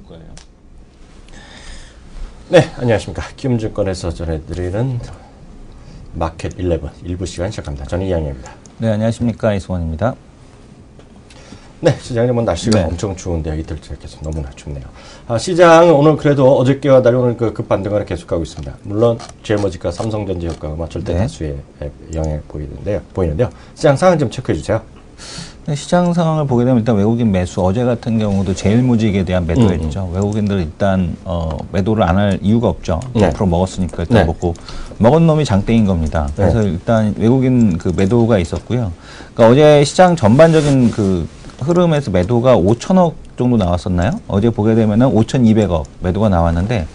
거예요. 네, 안녕하십니까. 키움증권에서 전해드리는 마켓 11 일부 시간 시작합니다. 저는 이양희입니다. 네, 안녕하십니까. 이승원입니다. 네, 시장은 뭐 날씨가 네. 엄청 추운데요. 이틀째 계속 너무나 춥네요. 시장은 오늘 그래도 어저께와 달리 오늘 그 급반등을 계속하고 있습니다. 물론 제머지가 삼성전자 효과가 절대 다수의 영향을 보이는데요. 시장 상황 좀 체크해 주세요. 네, 시장 상황을 보게 되면 일단 외국인 매수, 어제 같은 경우도 제일모직에 대한 매도였죠. 외국인들은 일단 매도를 안 할 이유가 없죠. 네. 앞으로 먹었으니까 일단 먹고 먹은 놈이 장땡인 겁니다. 그래서 일단 외국인 그 매도가 있었고요. 그러니까 어제 시장 전반적인 그 흐름에서 매도가 5천억 정도 나왔었나요? 어제 보게 되면은 5,200억 매도가 나왔는데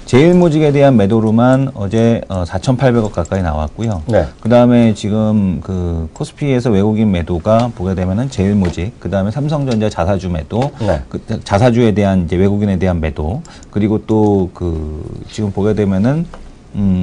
제일모직에 대한 매도로만 어제 4,800억 가까이 나왔고요. 네. 그 다음에 지금 그 코스피에서 외국인 매도가 보게 되면은 제일모직, 그 다음에 삼성전자 자사주 매도, 네. 그 자사주에 대한 이제 외국인에 대한 매도, 그리고 또 그 지금 보게 되면은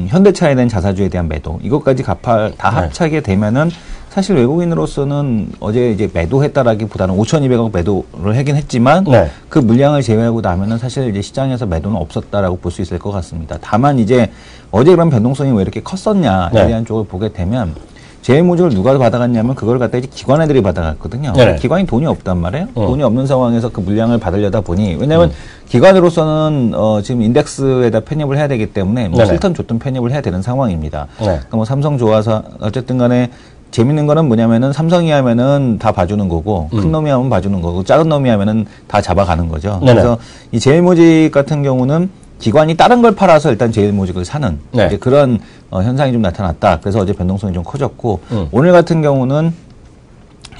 현대차에 대한 자사주에 대한 매도, 이것까지 다 합치게 되면은 사실 외국인으로서는 어제 이제 매도했다라기보다는 5,200억 매도를 하긴 했지만 그 물량을 제외하고 나면은 사실 이제 시장에서 매도는 없었다라고 볼 수 있을 것 같습니다. 다만 이제 어제 그런 변동성이 왜 이렇게 컸었냐에 대한 쪽을 보게 되면 제일모직을 누가 받아갔냐면 그걸 갖다 이제 기관 애들이 받아갔거든요. 기관이 돈이 없단 말이에요. 돈이 없는 상황에서 그 물량을 받으려다 보니 왜냐하면 기관으로서는 지금 인덱스에다 편입을 해야 되기 때문에 뭐 싫든 좋든 편입을 해야 되는 상황입니다. 그러니까 뭐 삼성 좋아서 어쨌든 간에 재밌는 거는 뭐냐면은 삼성이 하면은 다 봐주는 거고 큰 놈이 하면 봐주는 거고 작은 놈이 하면은 다 잡아가는 거죠. 그래서 이 제일모직 같은 경우는 기관이 다른 걸 팔아서 일단 제일모직을 사는 이제 그런 현상이 좀 나타났다. 그래서 어제 변동성이 좀 커졌고 오늘 같은 경우는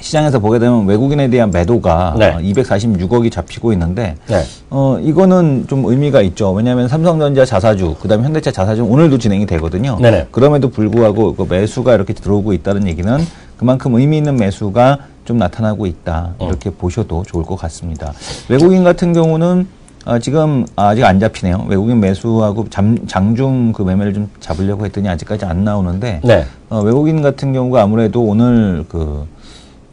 시장에서 보게 되면 외국인에 대한 매도가 246억이 잡히고 있는데 이거는 좀 의미가 있죠. 왜냐하면 삼성전자 자사주, 그다음에 현대차 자사주는 오늘도 진행이 되거든요. 그럼에도 불구하고 그 매수가 이렇게 들어오고 있다는 얘기는 그만큼 의미 있는 매수가 좀 나타나고 있다. 이렇게 보셔도 좋을 것 같습니다. 외국인 같은 경우는 지금 아직 안 잡히네요. 외국인 매수하고 장중 그 매매를 좀 잡으려고 했더니 아직까지 안 나오는데 외국인 같은 경우가 아무래도 오늘 그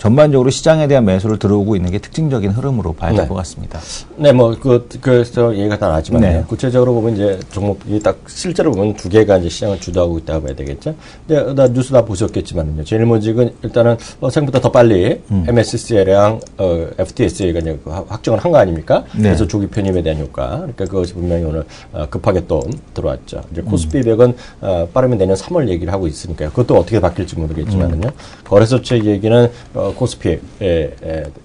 전반적으로 시장에 대한 매수를 들어오고 있는 게 특징적인 흐름으로 봐야 될 것 같습니다. 네, 뭐, 그래서 얘기가 다 나지만, 구체적으로 보면 이제 종목이 딱 실제로 보면 두 개가 이제 시장을 주도하고 있다고 봐야 되겠죠. 근데 나 뉴스 다 보셨겠지만요. 제일모직은 일단은 생각보다 더 빨리 MSCL이랑 FTSA가 이제 확정을 한 거 아닙니까? 그래서 조기 편입에 대한 효과. 그러니까 그것이 분명히 오늘 급하게 또 들어왔죠. 이제 코스피 100은 빠르면 내년 3월 얘기를 하고 있으니까요. 그것도 어떻게 바뀔지 모르겠지만은요. 거래소책 얘기는 코스피에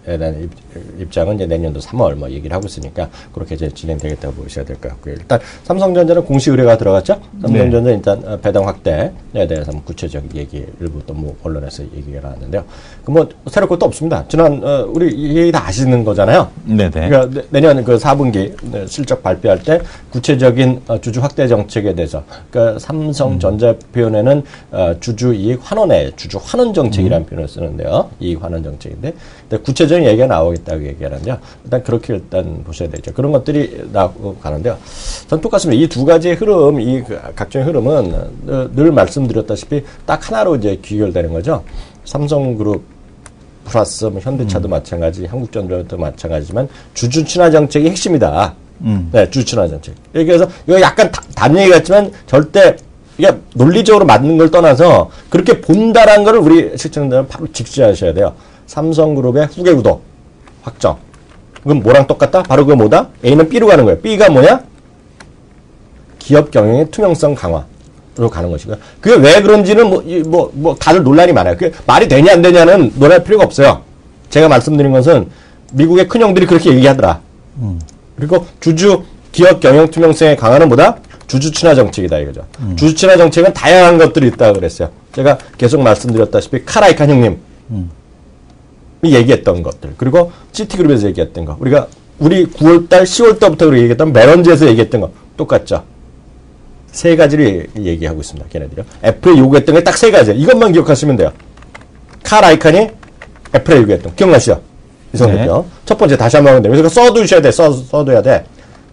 대한 입장은 이제 내년도 3월 뭐 얘기를 하고 있으니까 그렇게 이제 진행되겠다고 보셔야 될 것 같고요. 일단 삼성전자는 공시 의뢰가 들어갔죠. 삼성전자 일단 배당 확대에 대해서 구체적인 얘기 일부 또 뭐 언론에서 얘기가 나왔는데요. 그 뭐 새로 것도 없습니다. 지난 우리 얘기 다 아시는 거잖아요. 그러니까 내년 그 4분기 실적 발표할 때 구체적인 주주 확대 정책에 대해서 그러니까 삼성전자 표현에는 주주 이익 환원의 주주 환원 정책이라는 표현을 쓰는데요. 이익 환원 정책인데 구체적인 얘기가 나오겠다고 얘기하는데요. 일단 그렇게 일단 보셔야 되죠. 그런 것들이 나오고 가는데요. 전 똑같습니다. 이 두 가지의 흐름, 이 각종의 흐름은 늘 말씀드렸다시피 딱 하나로 이제 귀결되는 거죠. 삼성그룹 플러스 뭐 현대차도 마찬가지, 한국전자도 마찬가지지만 주주 친화 정책이 핵심이다. 주주 친화 정책. 그래서 이거 약간 단 얘기 같지만 절대 이게 논리적으로 맞는 걸 떠나서 그렇게 본다라는 걸 우리 시청자들은 바로 직시하셔야 돼요. 삼성그룹의 후계 구도 확정. 그건 뭐랑 똑같다? 바로 그거 뭐다? A는 B로 가는 거예요. B가 뭐냐? 기업 경영의 투명성 강화로 가는 것이고요. 그게 왜 그런지는 다들 논란이 많아요. 그게 말이 되냐 안 되냐는 논할 필요가 없어요. 제가 말씀드린 것은 미국의 큰형들이 그렇게 얘기하더라. 그리고 기업 경영 투명성의 강화는 뭐다? 주주 친화 정책이다 이거죠. 주주 친화 정책은 다양한 것들이 있다고 그랬어요. 제가 계속 말씀드렸다시피 카라이칸 형님 얘기했던 것들, 그리고 시티그룹에서 얘기했던 거, 우리 9월달, 10월달부터 얘기했던 메런즈에서 얘기했던 거 똑같죠. 세 가지를 얘기하고 있습니다. 걔네들이요. 애플에 요구했던 게 딱 세 가지예요. 이것만 기억하시면 돼요. 카라이칸이 애플에 요구했던 거 기억나시죠? 이성대표. 첫 번째 다시 한번 하면 돼요. 그래서 써두셔야 돼. 써둬야 돼.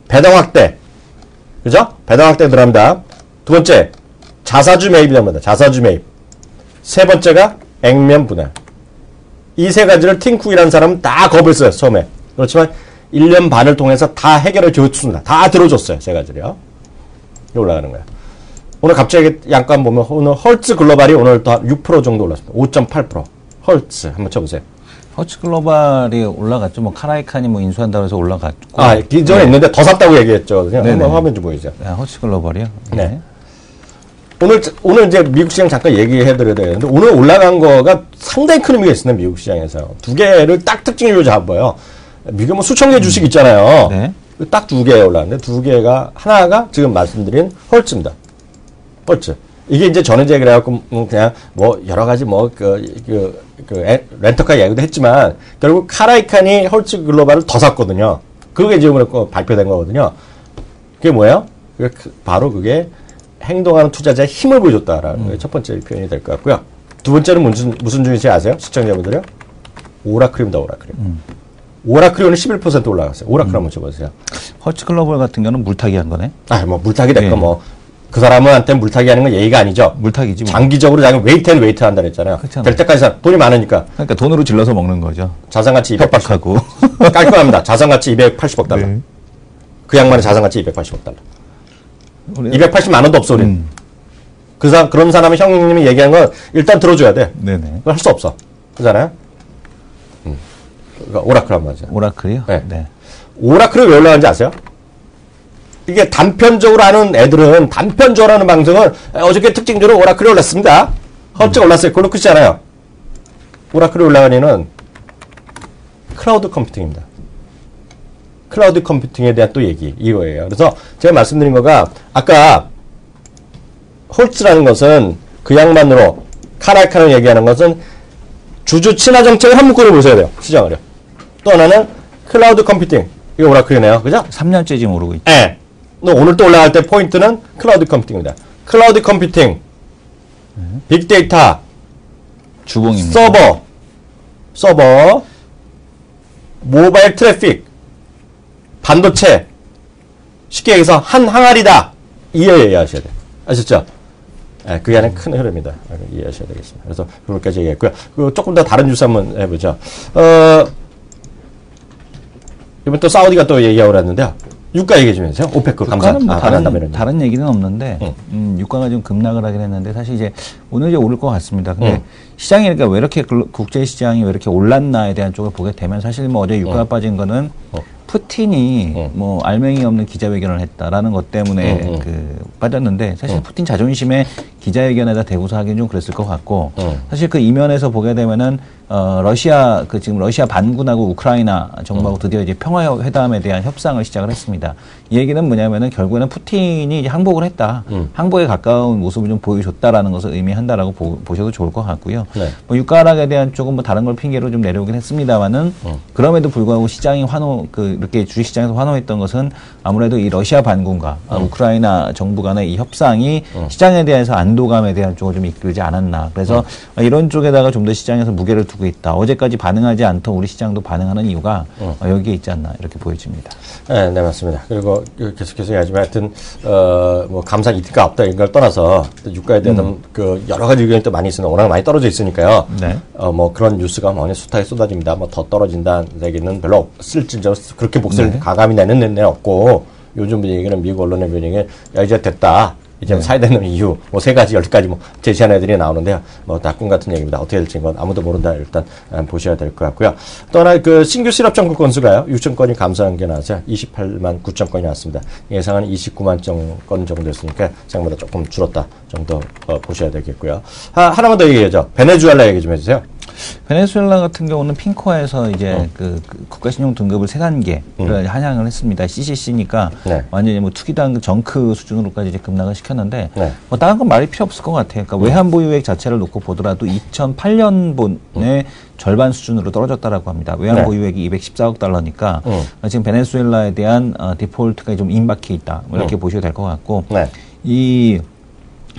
배당 확대. 그죠? 배당 확대 들어갑니다. 두 번째, 자사주 매입이 됩니다. 자사주 매입. 세 번째가 액면 분할. 이 세 가지를 팅쿡이라는 사람은 다 겁을 써요, 처음에. 그렇지만 1년 반을 통해서 다 해결해 줬습니다. 다 들어줬어요. 세 가지를요. 이게 올라가는 거예요. 오늘 갑자기 양감 보면 오늘 헐츠 글로벌이 오늘 또 6% 정도 올랐습니다. 5.8%. 헐츠 한번 쳐보세요. 헐츠 글로벌이 올라갔죠. 뭐 카라이칸이 뭐 인수한다고 해서 올라갔고. 아, 기존에 네. 있는데 더 샀다고 얘기했죠. 그냥 네네. 한번 화면 좀 보여주세요. 네, 헐츠 글로벌이요. 네. 오늘 이제 미국 시장 잠깐 얘기해드려야 되는데 오늘 올라간 거가 상당히 큰 의미가 있습니다. 미국 시장에서 두 개를 딱 특징으로 잡아요. 미국 뭐 수천 개 주식 있잖아요. 네. 딱 두 개 올라왔는데 두 개가 하나가 지금 말씀드린 헐츠입니다. 헐츠. 이게 이제 전해제 그래갖고 그냥 뭐 여러 가지 뭐 렌터카 얘기도 했지만 결국 카라이칸이 헐츠 글로벌을 더 샀거든요. 그게 지금 발표된 거거든요. 그게 뭐예요? 바로 그게 행동하는 투자자의 힘을 보여줬다라는 게 첫 번째 표현이 될 것 같고요. 두 번째는 무슨 중인지 아세요? 시청자분들요? 오라클입니다. 오라클. 오라클이 오늘 11% 올라갔어요. 오라클 한번 쳐보세요. 헐츠 글로벌 같은 경우는 물타기 한 거네. 아, 뭐 물타기 됐건 네. 뭐 그 사람한테 물타기 하는 건 예의가 아니죠. 물타기지. 뭐. 장기적으로 자기 웨이트 한다 그랬잖아요. 그렇잖아요. 될 때까지 돈이 많으니까 그러니까 돈으로 질러서 먹는 거죠. 자산가치 280억. 협박하고. 깔끔합니다. 자산가치 280억 달러. 네. 그 양반의 자산가치 280억 달러. 280만 원도 없어, 우린. 그런 사람의 형님이 얘기한 건 일단 들어줘야 돼. 네네. 그걸 할 수 없어. 그잖아요? 그러니까 오라클 한번 하죠. 오라클이요? 네. 네. 오라클이 왜 올라가는지 아세요? 이게 단편적으로 하는 애들은 단편적으로 하는 방송은 어저께 특징적으로 오라클이 올랐습니다. 헐츠가 올랐어요. 그걸로 끝이지 않아요. 오라클이 올라간 이유는 클라우드 컴퓨팅입니다. 클라우드 컴퓨팅에 대한 또 얘기, 이거예요. 그래서 제가 말씀드린 거가 아까 홀츠라는 것은 그 양반으로 카라이칸을 얘기하는 것은 주주 친화 정책을 한 묶음으로 보셔야 돼요. 시장을요. 또 하나는 클라우드 컴퓨팅. 이거 오라클이네요. 그죠? 3년째 지금 오르고 있죠. 네. 오늘 또 올라갈 때 포인트는 클라우드 컴퓨팅입니다. 클라우드 컴퓨팅, 빅데이터, 주봉입니다. 서버, 모바일 트래픽, 반도체, 쉽게 얘기해서 한 항아리다. 이해하셔야 돼요. 아셨죠? 네, 그게 하나의 큰 흐름이다. 이해하셔야 되겠습니다. 그래서 그걸까지 얘기했고요. 조금 더 다른 뉴스 한번 해보죠. 이번 또 사우디가 또 얘기하고 그랬는데요. 유가 얘기 좀 해주세요. 오페크 감사. 뭐 다른 얘기는 없는데, 유가가 좀 급락을 하긴 했는데, 사실 이제 오늘 이제 오를 것 같습니다. 근데 시장이 그러니까 왜 이렇게 국제 시장이 왜 이렇게 올랐나에 대한 쪽을 보게 되면 사실 뭐 어제 유가가 빠진 거는 푸틴이 뭐 알맹이 없는 기자회견을 했다라는 것 때문에 빠졌는데 사실 푸틴 자존심에 기자회견에다 대고서 하기는 좀 그랬을 것 같고 사실 그 이면에서 보게 되면은 러시아 지금 러시아 반군하고 우크라이나 정부하고 드디어 이제 평화 회담에 대한 협상을 시작을 했습니다. 이 얘기는 뭐냐면은 결국에는 푸틴이 이제 항복을 했다. 항복에 가까운 모습을 좀 보여줬다라는 것을 의미한다라고 보셔도 좋을 것 같고요. 네. 뭐 유가 하락에 대한 조금 뭐 다른 걸 핑계로 좀 내려오긴 했습니다만은 그럼에도 불구하고 시장이 이렇게 주식시장에서 환호했던 것은 아무래도 이 러시아 반군과 우크라이나 정부 간의 이 협상이 시장에 대해서 안도감에 대한 쪽을 좀 이끌지 않았나. 그래서 이런 쪽에다가 좀 더 시장에서 무게를 두고 있다. 어제까지 반응하지 않던 우리 시장도 반응하는 이유가 여기에 있지 않나 이렇게 보여집니다. 네, 네, 맞습니다. 그리고 계속해서 얘기하지만 하여튼 뭐 감사 이득가 없다 이런 걸 떠나서 유가에 대한 그 여러 가지 의견이 또 많이 있으나 워낙 많이 떨어져 있으니까요. 네. 뭐 그런 뉴스가 많이 숱하게 쏟아집니다. 뭐 더 떨어진다는 얘기는 별로 없을진저 그렇게 몫을 가감히 내는 데는 없고 요즘 분위기는 미국 언론의 분위기는 야 이제 됐다. 이제 사야 되는 이유, 뭐 3가지, 10가지 뭐 제시하는 애들이 나오는데요. 뭐 다 꿈 같은 얘기입니다. 어떻게 될지는 건 아무도 모른다. 일단 보셔야 될 것 같고요. 또 하나 그 신규 실업 청구 건수가요. 6천 건이 감소한 게 나왔어요. 28만 9천 건이 나왔습니다. 예상은 29만 건 정도였으니까 생각보다 조금 줄었다 정도 보셔야 되겠고요. 하나만 더 얘기해야죠. 베네수엘라 얘기 좀 해주세요. 베네수엘라 같은 경우는 핑코에서 이제 그 국가신용 등급을 3단계를 한양을 했습니다. CCC니까 네. 완전히 뭐 투기당 정크 수준으로까지 이제 급락을 시켰는데 뭐 다른 건 말이 필요 없을 것 같아요. 그러니까 외환 보유액 자체를 놓고 보더라도 2008년본의 절반 수준으로 떨어졌다라고 합니다. 외환 보유액이 214억 달러니까 지금 베네수엘라에 대한 디폴트가 좀 임박해 있다. 뭐 이렇게 보셔도 될 것 같고 이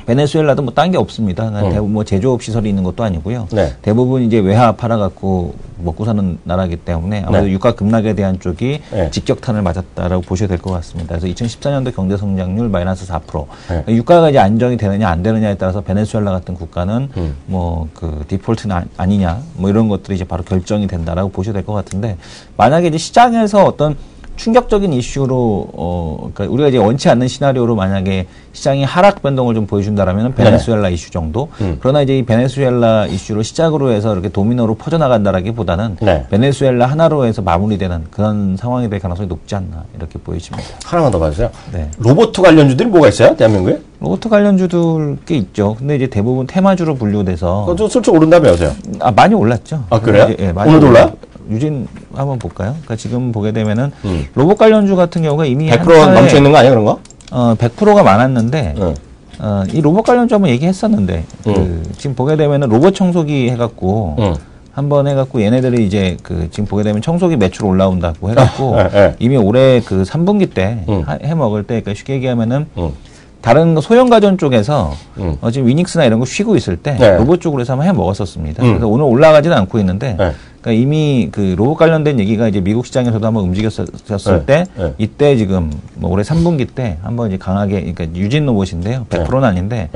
베네수엘라도 뭐 딴 게 없습니다. 대부분 뭐 제조업 시설이 있는 것도 아니고요. 네. 대부분 이제 외화 팔아갖고 먹고 사는 나라이기 때문에 아무래도 네. 유가 급락에 대한 쪽이 네. 직격탄을 맞았다라고 보셔야 될 것 같습니다. 그래서 2014년도 경제 성장률 마이너스 4%. 네. 유가가 이제 안정이 되느냐 안 되느냐에 따라서 베네수엘라 같은 국가는 뭐 그 디폴트는 아니냐 뭐 이런 것들이 이제 바로 결정이 된다라고 보셔야 될 것 같은데 만약에 이제 시장에서 어떤 충격적인 이슈로 그러니까 우리가 이제 원치 않는 시나리오로 만약에 시장이 하락 변동을 좀 보여준다라면 베네수엘라 이슈 정도. 그러나 이제 이 베네수엘라 이슈로 시작으로 해서 이렇게 도미노로 퍼져나간다라기보다는 베네수엘라 하나로 해서 마무리되는 그런 상황이 될 가능성이 높지 않나 이렇게 보여집니다. 하나만 더 봐주세요. 네. 로봇 관련주들이 뭐가 있어요? 대한민국에? 로봇 관련주들 꽤 있죠. 근데 이제 대부분 테마주로 분류돼서 좀 슬쩍 오른다며 요새. 많이 올랐죠. 아 그래요? 이제, 예, 많이 오늘도 올라요? 유진 한번 볼까요? 그러니까 지금 보게 되면은 로봇 관련주 같은 경우가 이미 100% 멈춰 있는 거 아니야 그런 거? 100%가 많았는데 이 로봇 관련주 한번 얘기했었는데 지금 보게 되면은 로봇 청소기 해갖고 한번 해갖고 얘네들이 이제 그 지금 보게 되면 청소기 매출 올라온다고 해갖고 이미 올해 그 3분기 때 해 먹을 때 그러니까 쉽게 얘기하면은 다른 소형 가전 쪽에서 지금 위닉스나 이런 거 쉬고 있을 때 로봇 쪽으로 해서 한번 해 먹었었습니다. 그래서 오늘 올라가지는 않고 있는데 그러니까 이미 그 로봇 관련된 얘기가 이제 미국 시장에서도 한번 움직였을 때 이때 지금 뭐 올해 3분기 때 한번 이제 강하게 그러니까 유진 로봇인데요. 100%는 아닌데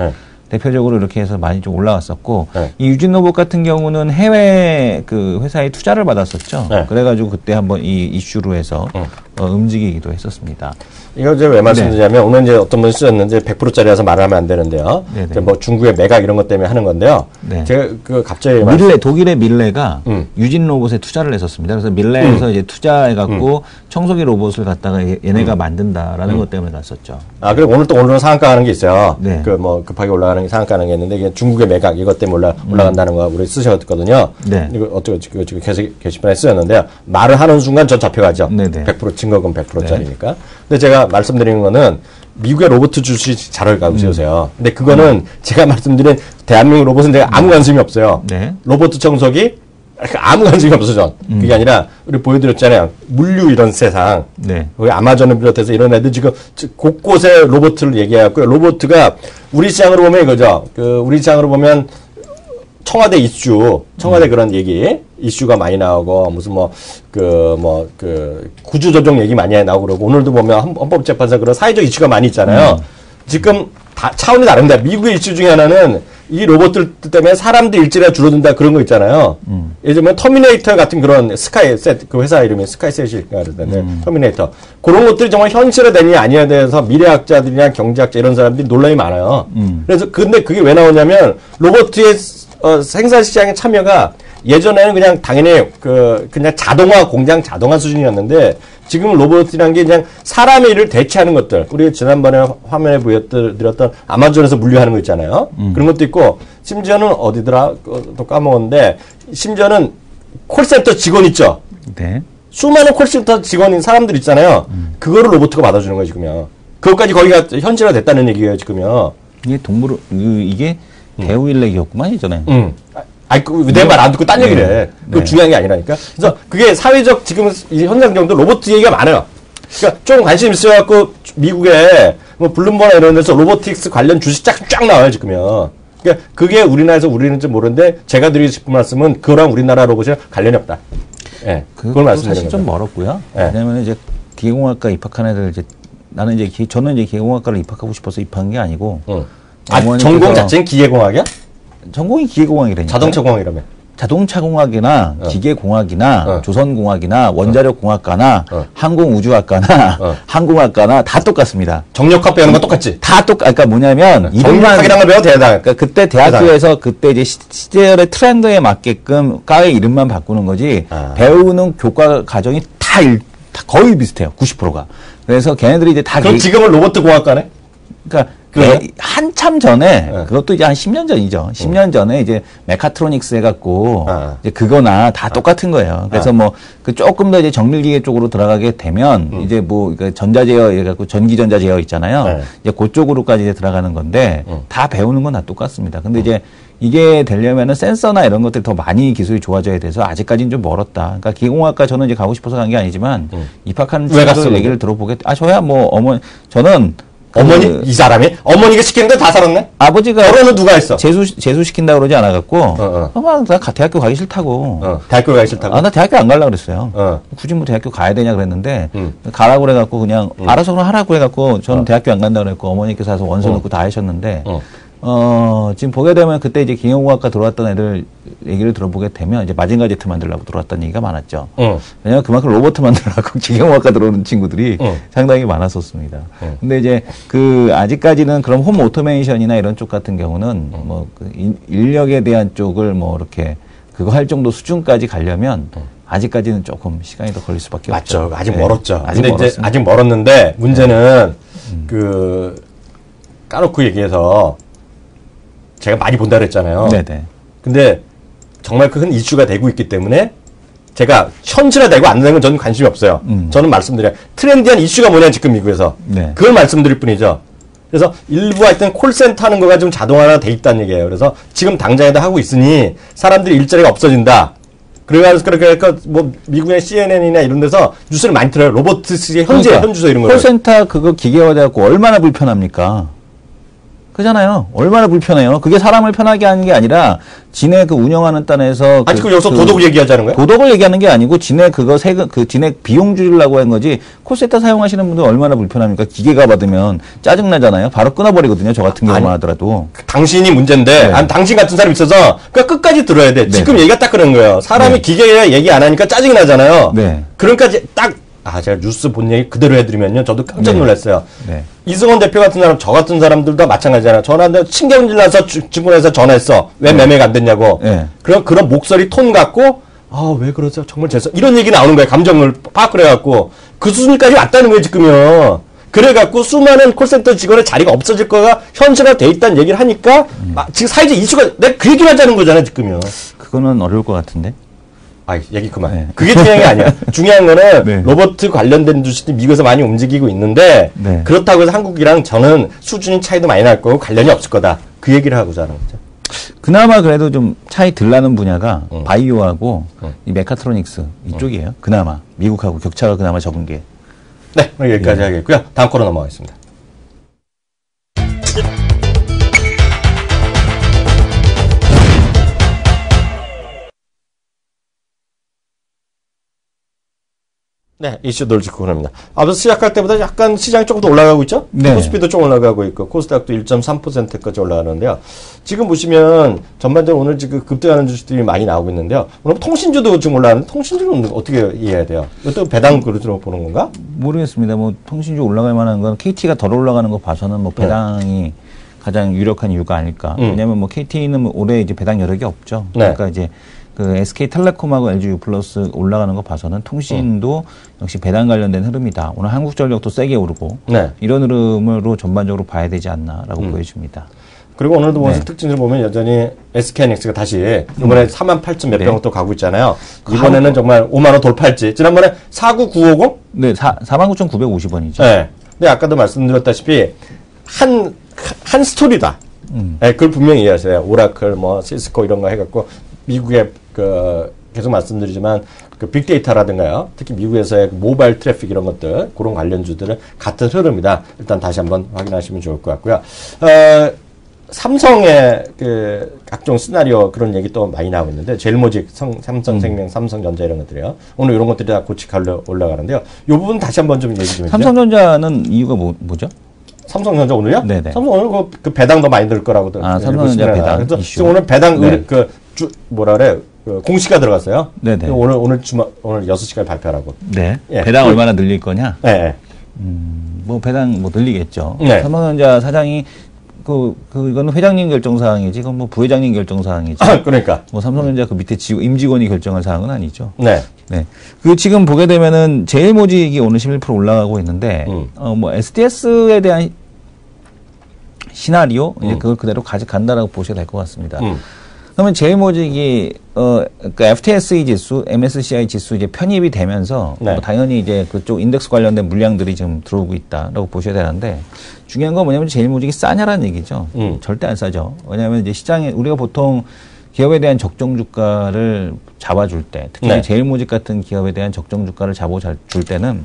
대표적으로 이렇게 해서 많이 좀 올라왔었고 이 유진 로봇 같은 경우는 해외 그 회사에 투자를 받았었죠. 그래가지고 그때 한번 이 이슈로 해서 움직이기도 했었습니다. 이거 이제 왜 말씀드리냐면 오늘 이제 어떤 분이 쓰셨는데 100%짜리라서 말하면 안 되는데요. 뭐 중국의 매각 이런 것 때문에 하는 건데요. 제가 그 갑자기 독일의 밀레가 유진 로봇에 투자를 했었습니다. 그래서 밀레에서 이제 투자해갖고 청소기 로봇을 갖다가 얘네가 만든다라는 것 때문에 갔었죠. 아 그리고 오늘 상한가 하는 게 있어요. 그 뭐 급하게 올라가는 게 상한가 하는 게 있는데 이게 중국의 매각 이것 때문에 올라간다는 거 우리 쓰셨거든요. 이거 어떻게 지금 게시판에 쓰였는데요. 말을 하는 순간 전 잡혀가죠. 100% 증거금 100%짜리니까. 근데 제가 말씀드리는 거는 미국의 로봇 주식 잘 가고 있으세요. 근데 그거는 제가 말씀드린 대한민국 로봇은 제가 아무 관심이 없어요. 로봇 청소기 아무 관심이 없어요. 그게 아니라 우리 보여드렸잖아요. 물류 이런 세상. 거기 아마존을 비롯해서 이런 애들 지금 곳곳에 로봇을 얘기해갖고 로봇가 우리 시장으로 보면 이거죠. 우리 시장으로 보면 청와대 이슈, 청와대 그런 얘기, 이슈가 많이 나오고, 무슨 구주조정 얘기 많이 나오고 그러고, 오늘도 보면 헌법재판소 그런 사회적 이슈가 많이 있잖아요. 지금 다 차원이 다릅니다. 미국의 이슈 중에 하나는 이 로봇들 때문에 사람들 일자리가 줄어든다 그런 거 있잖아요. 예를 들면 터미네이터 같은 그런 스카이셋, 그 회사 이름이 스카이셋일까 그러던데, 터미네이터. 그런 것들이 정말 현실화되느냐 아니냐 대해서 미래학자들이나 경제학자 이런 사람들이 논란이 많아요. 그래서 근데 그게 왜 나오냐면 로봇의 생산 시장의 참여가 예전에는 그냥 당연히 그냥 공장 자동화 수준이었는데 지금 로봇이라는 게 그냥 사람의 일을 대체하는 것들. 우리가 지난번에 화면에 보여드렸던 아마존에서 물류하는 거 있잖아요. 그런 것도 있고 심지어는 어디더라 또 까먹었는데 심지어는 콜센터 직원 있죠. 수많은 콜센터 직원인 사람들 있잖아요. 그거를 로봇가 받아주는 거예요 지금요. 그것까지 거기가 현실화 됐다는 얘기예요 지금요. 이게 이게 대우일렉이었구만 예전에. 내 말 안 듣고 딴 얘기를 해. 그거 중요한 게 아니라니까. 그래서 그게 사회적 지금 이 현상 정도 로봇 얘기가 많아요. 그러니까 좀 관심 있어갖고 미국에 뭐 블룸버나 이런 데서 로보틱스 관련 주식 쫙 나와요 지금요. 그러니까 그게 우리나라에서 우리는지 모르는데 제가 드리고 싶은 말씀은 그거랑 우리나라 로봇이 관련이 없다. 그걸 말씀드리는 사실 좀 멀었고요. 왜냐면 이제 기계공학과 입학한 애들 저는 이제 기계공학과를 입학하고 싶어서 입학한 게 아니고. 전공 자체는 기계공학이야? 전공이 기계공학이라니까. 자동차공학이라며. 자동차공학이나 기계공학이나 조선공학이나 원자력공학과나 항공우주학과나 항공학과나 다 똑같습니다. 정력학 배우는 건 똑같지? 그러니까 뭐냐면 정력학이라는 걸 배워 대단. 그러니까 그때 대학교에서 그때 이제 시절의 트렌드에 맞게끔 과의 이름만 바꾸는 거지 배우는 교과 과정이 다 거의 비슷해요. 90%가. 그래서 걔네들이 이제 다. 그럼 지금은 로봇공학과네? 그러니까 한참 전에 그것도 이제 한 10년 전이죠. 10년 전에 이제 메카트로닉스 해갖고 이제 그거나 다 똑같은 거예요. 그래서 뭐 그 조금 더 이제 정밀기계 쪽으로 들어가게 되면 이제 뭐 전자 제어 해갖고 전기전자 제어 있잖아요. 이제 그쪽으로까지 이제 들어가는 건데 다 배우는 건 다 똑같습니다. 근데 이제 이게 되려면은 센서나 이런 것들이 더 많이 기술이 좋아져야 돼서 아직까지는 좀 멀었다. 그러니까 기계공학과 저는 이제 가고 싶어서 간 게 아니지만 입학한 친구들 얘기를 들어보게 저야 뭐 저는 어머니 이 사람이 어머니가 시키는데 다 살았네. 아버지가 결혼은 누가 했어? 재수시킨다 그러지 않아갖고 나 대학교 가기 싫다고. 대학교 가기 싫다고. 나 대학교 안 가려고 그랬어요. 굳이 뭐 대학교 가야 되냐 그랬는데 가라고 그래갖고 그냥 알아서 그럼 하라고 그래갖고 저는 대학교 안 간다고 그랬고 어머니께서 와서 원서 넣고 다 하셨는데 지금 보게 되면 그때 이제 경영공학과 들어왔던 애들 얘기를 들어보게 되면 이제 마징가 제트 만들려고 들어왔다는 얘기가 많았죠. 왜냐면 그만큼 로봇 만들려고 경영공학과 들어오는 친구들이 상당히 많았었습니다. 근데 이제 아직까지는 그런 홈 오토메이션이나 이런 쪽 같은 경우는 뭐 인력에 대한 쪽을 뭐 이렇게 그거 할 정도 수준까지 가려면 아직까지는 조금 시간이 더 걸릴 수밖에 없죠. 맞죠. 아직 멀었죠. 근데 이제 아직 멀었는데 문제는 까놓고 얘기해서 제가 많이 본다 그랬잖아요. 네네. 근데 정말 큰 이슈가 되고 있기 때문에 제가 현실화되고 안 되는 건 저는 관심이 없어요. 저는 말씀드려요. 트렌디한 이슈가 뭐냐 지금 미국에서. 네. 그걸 말씀드릴 뿐이죠. 그래서 일부 하여튼 콜센터 하는 거가 좀 자동화가 돼 있다는 얘기예요. 그래서 지금 당장에도 하고 있으니 사람들이 일자리가 없어진다. 그러니까 뭐 미국의 CNN이나 이런 데서 뉴스를 많이 들어요. 로보트식의 현주소 이런 거. 콜센터 그거 기계화돼갖고 얼마나 불편합니까? 그잖아요. 얼마나 불편해요. 그게 사람을 편하게 하는 게 아니라 지네 운영하는 딴에서 아니 여기서 도덕을 얘기하자는 거예요? 도덕을 얘기하는 게 아니고 지네 지네 비용 줄이려고 한 거지. 콜센터 사용하시는 분들 얼마나 불편합니까? 기계가 받으면 짜증나잖아요. 바로 끊어버리거든요. 저 같은 경우만 하더라도. 당신이 문제인데 네. 당신 같은 사람이 있어서 그러니까 끝까지 들어야 돼. 지금 얘기가 딱 그런 거예요. 사람이 기계에 얘기 안 하니까 짜증이 나잖아요. 네. 그러니까 딱 제가 뉴스 본 얘기 그대로 해드리면요. 저도 깜짝 놀랐어요. 네. 이승원 대표 같은 사람, 저 같은 사람들도 마찬가지잖아요. 전화한테 신경질 나서 증권회사 전화했어. 왜 매매가 안 됐냐고. 네. 그런 목소리 톤 갖고, 왜 그러세요? 정말 죄송. 이런 얘기 나오는 거예요. 감정을 파악을 해갖고. 그 수준까지 왔다는 거예요, 지금요. 그래갖고 수많은 콜센터 직원의 자리가 없어질 거가 현실화 돼 있다는 얘기를 하니까, 지금 사회적 이슈가, 내가 그 얘기를 하자는 거잖아요, 지금요. 그거는 어려울 것 같은데. 얘기 그만. 네. 그게 중요한 게 아니야. 중요한 거는 네. 로봇 관련된 주식들이 미국에서 많이 움직이고 있는데 네. 그렇다고 해서 한국이랑 저는 수준이 차이도 많이 날 거고 관련이 없을 거다. 그 얘기를 하고자 하는 거죠. 그나마 그래도 좀 차이 덜 나는 분야가 바이오하고 이 메카트로닉스 이쪽이에요. 그나마 미국하고 격차가 그나마 적은 게. 네, 오늘 여기까지 하겠고요. 다음 코너 넘어가겠습니다. 네, 이슈 돌직구 코너입니다. 앞서 시작할 때보다 약간 시장이 조금 더 올라가고 있죠? 네. 코스피도 좀 올라가고 있고, 코스닥도 1.3%까지 올라가는데요. 지금 보시면 전반적으로 오늘 지금 급등하는 주식들이 많이 나오고 있는데요. 오늘 통신주도 지금 올라가는데, 통신주는 어떻게 이해해야 돼요? 이것도 배당 그릇으로 보는 건가? 모르겠습니다. 뭐 통신주 올라갈 만한 건 KT가 덜 올라가는 거 봐서는 뭐 배당이 가장 유력한 이유가 아닐까. 왜냐면 뭐 KT는 뭐 올해 이제 배당 여력이 없죠. 그러니까 이제 SK텔레콤하고 LGU 플러스 올라가는 거 봐서는 통신도 역시 배당 관련된 흐름이다. 오늘 한국전력도 세게 오르고 이런 흐름으로 전반적으로 봐야 되지 않나라고 보여집니다. 그리고 오늘도 원석 특징을 보면 여전히 SK하이닉스가 다시 이번에 48,000 몇 병 또 가고 있잖아요. 이번에는 정말 5만 원 돌파할지. 지난번에 49950? 네, 49,950원이죠. 네. 근데 아까도 말씀드렸다시피 한 스토리다. 네, 그걸 분명히 이해하세요. 오라클, 시스코 이런 거 해갖고 미국의 계속 말씀드리지만 빅데이터라든가요. 특히 미국에서의 모바일 트래픽 이런 것들, 그런 관련주들은 같은 흐름이다. 일단 다시 한번 확인하시면 좋을 것 같고요. 삼성의 각종 시나리오 그런 얘기 또 많이 나오고 있는데, 제일모직, 삼성생명, 삼성전자 이런 것들이요. 오늘 이런 것들이 다 고치갈로 올라가는데요. 이 부분 다시 한번 좀 얘기 좀 해주세요. 삼성전자는 이유가 뭐죠? 삼성전자 오늘요? 네네. 삼성 오늘 그 배당 더 많이 들 거라고. 삼성전자 배당. 그래서 오늘 배당 공시가 들어갔어요. 네네. 오늘 6시까지 발표하라고. 네. 배당 얼마나 늘릴 거냐? 네. 뭐 배당 늘리겠죠. 네. 삼성전자 사장이 이거는 회장님 결정 사항이지, 그건 뭐 부회장님 결정 사항이지. 그러니까. 뭐 삼성전자 밑에 임직원이 결정할 사항은 아니죠. 네. 네. 지금 보게 되면은 제일모직이 오늘 11% 올라가고 있는데, 뭐 STS에 대한 시나리오, 이제 그걸 그대로 가져간다라고 보셔야 될 것 같습니다. 그러면 제일모직이, 그러니까 FTSE 지수, MSCI 지수 이제 편입이 되면서, 뭐 당연히 이제 그쪽 인덱스 관련된 물량들이 지금 들어오고 있다라고 보셔야 되는데, 중요한 건 뭐냐면 제일모직이 싸냐라는 얘기죠. 절대 안 싸죠. 왜냐하면 이제 시장에, 우리가 보통 기업에 대한 적정 주가를 잡아줄 때, 특히 제일모직 같은 기업에 대한 적정 주가를 잡아줄 때는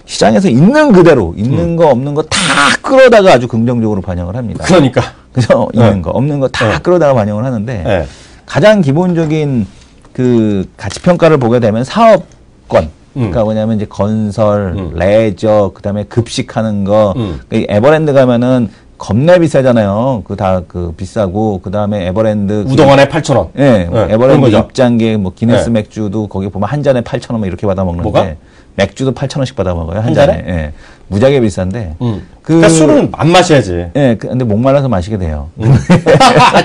시장에서 있는 그대로 있는 거 없는 거 다 끌어다가 아주 긍정적으로 반영을 합니다. 그러니까. 그죠? 있는 거 없는 거 다 끌어다가 반영을 하는데 네. 가장 기본적인 그 가치 평가를 보게 되면 사업권 그러니까 뭐냐면 이제 건설, 레저, 그다음에 급식하는 거. 에버랜드 가면은 겁나 비싸잖아요. 그 다 그 비싸고 그다음에 에버랜드 우동안에 8,000원. 예. 네, 에버랜드 입장객 뭐 기네스 네. 맥주도 거기 보면 한 잔에 8,000원 뭐 이렇게 받아 먹는데 뭐가? 맥주도 8,000원씩 받아 먹어요. 한 잔에? 잔에. 예. 무지하게 비싼데. 그러니까 술은 안 마셔야지. 예. 근데 목말라서 마시게 돼요.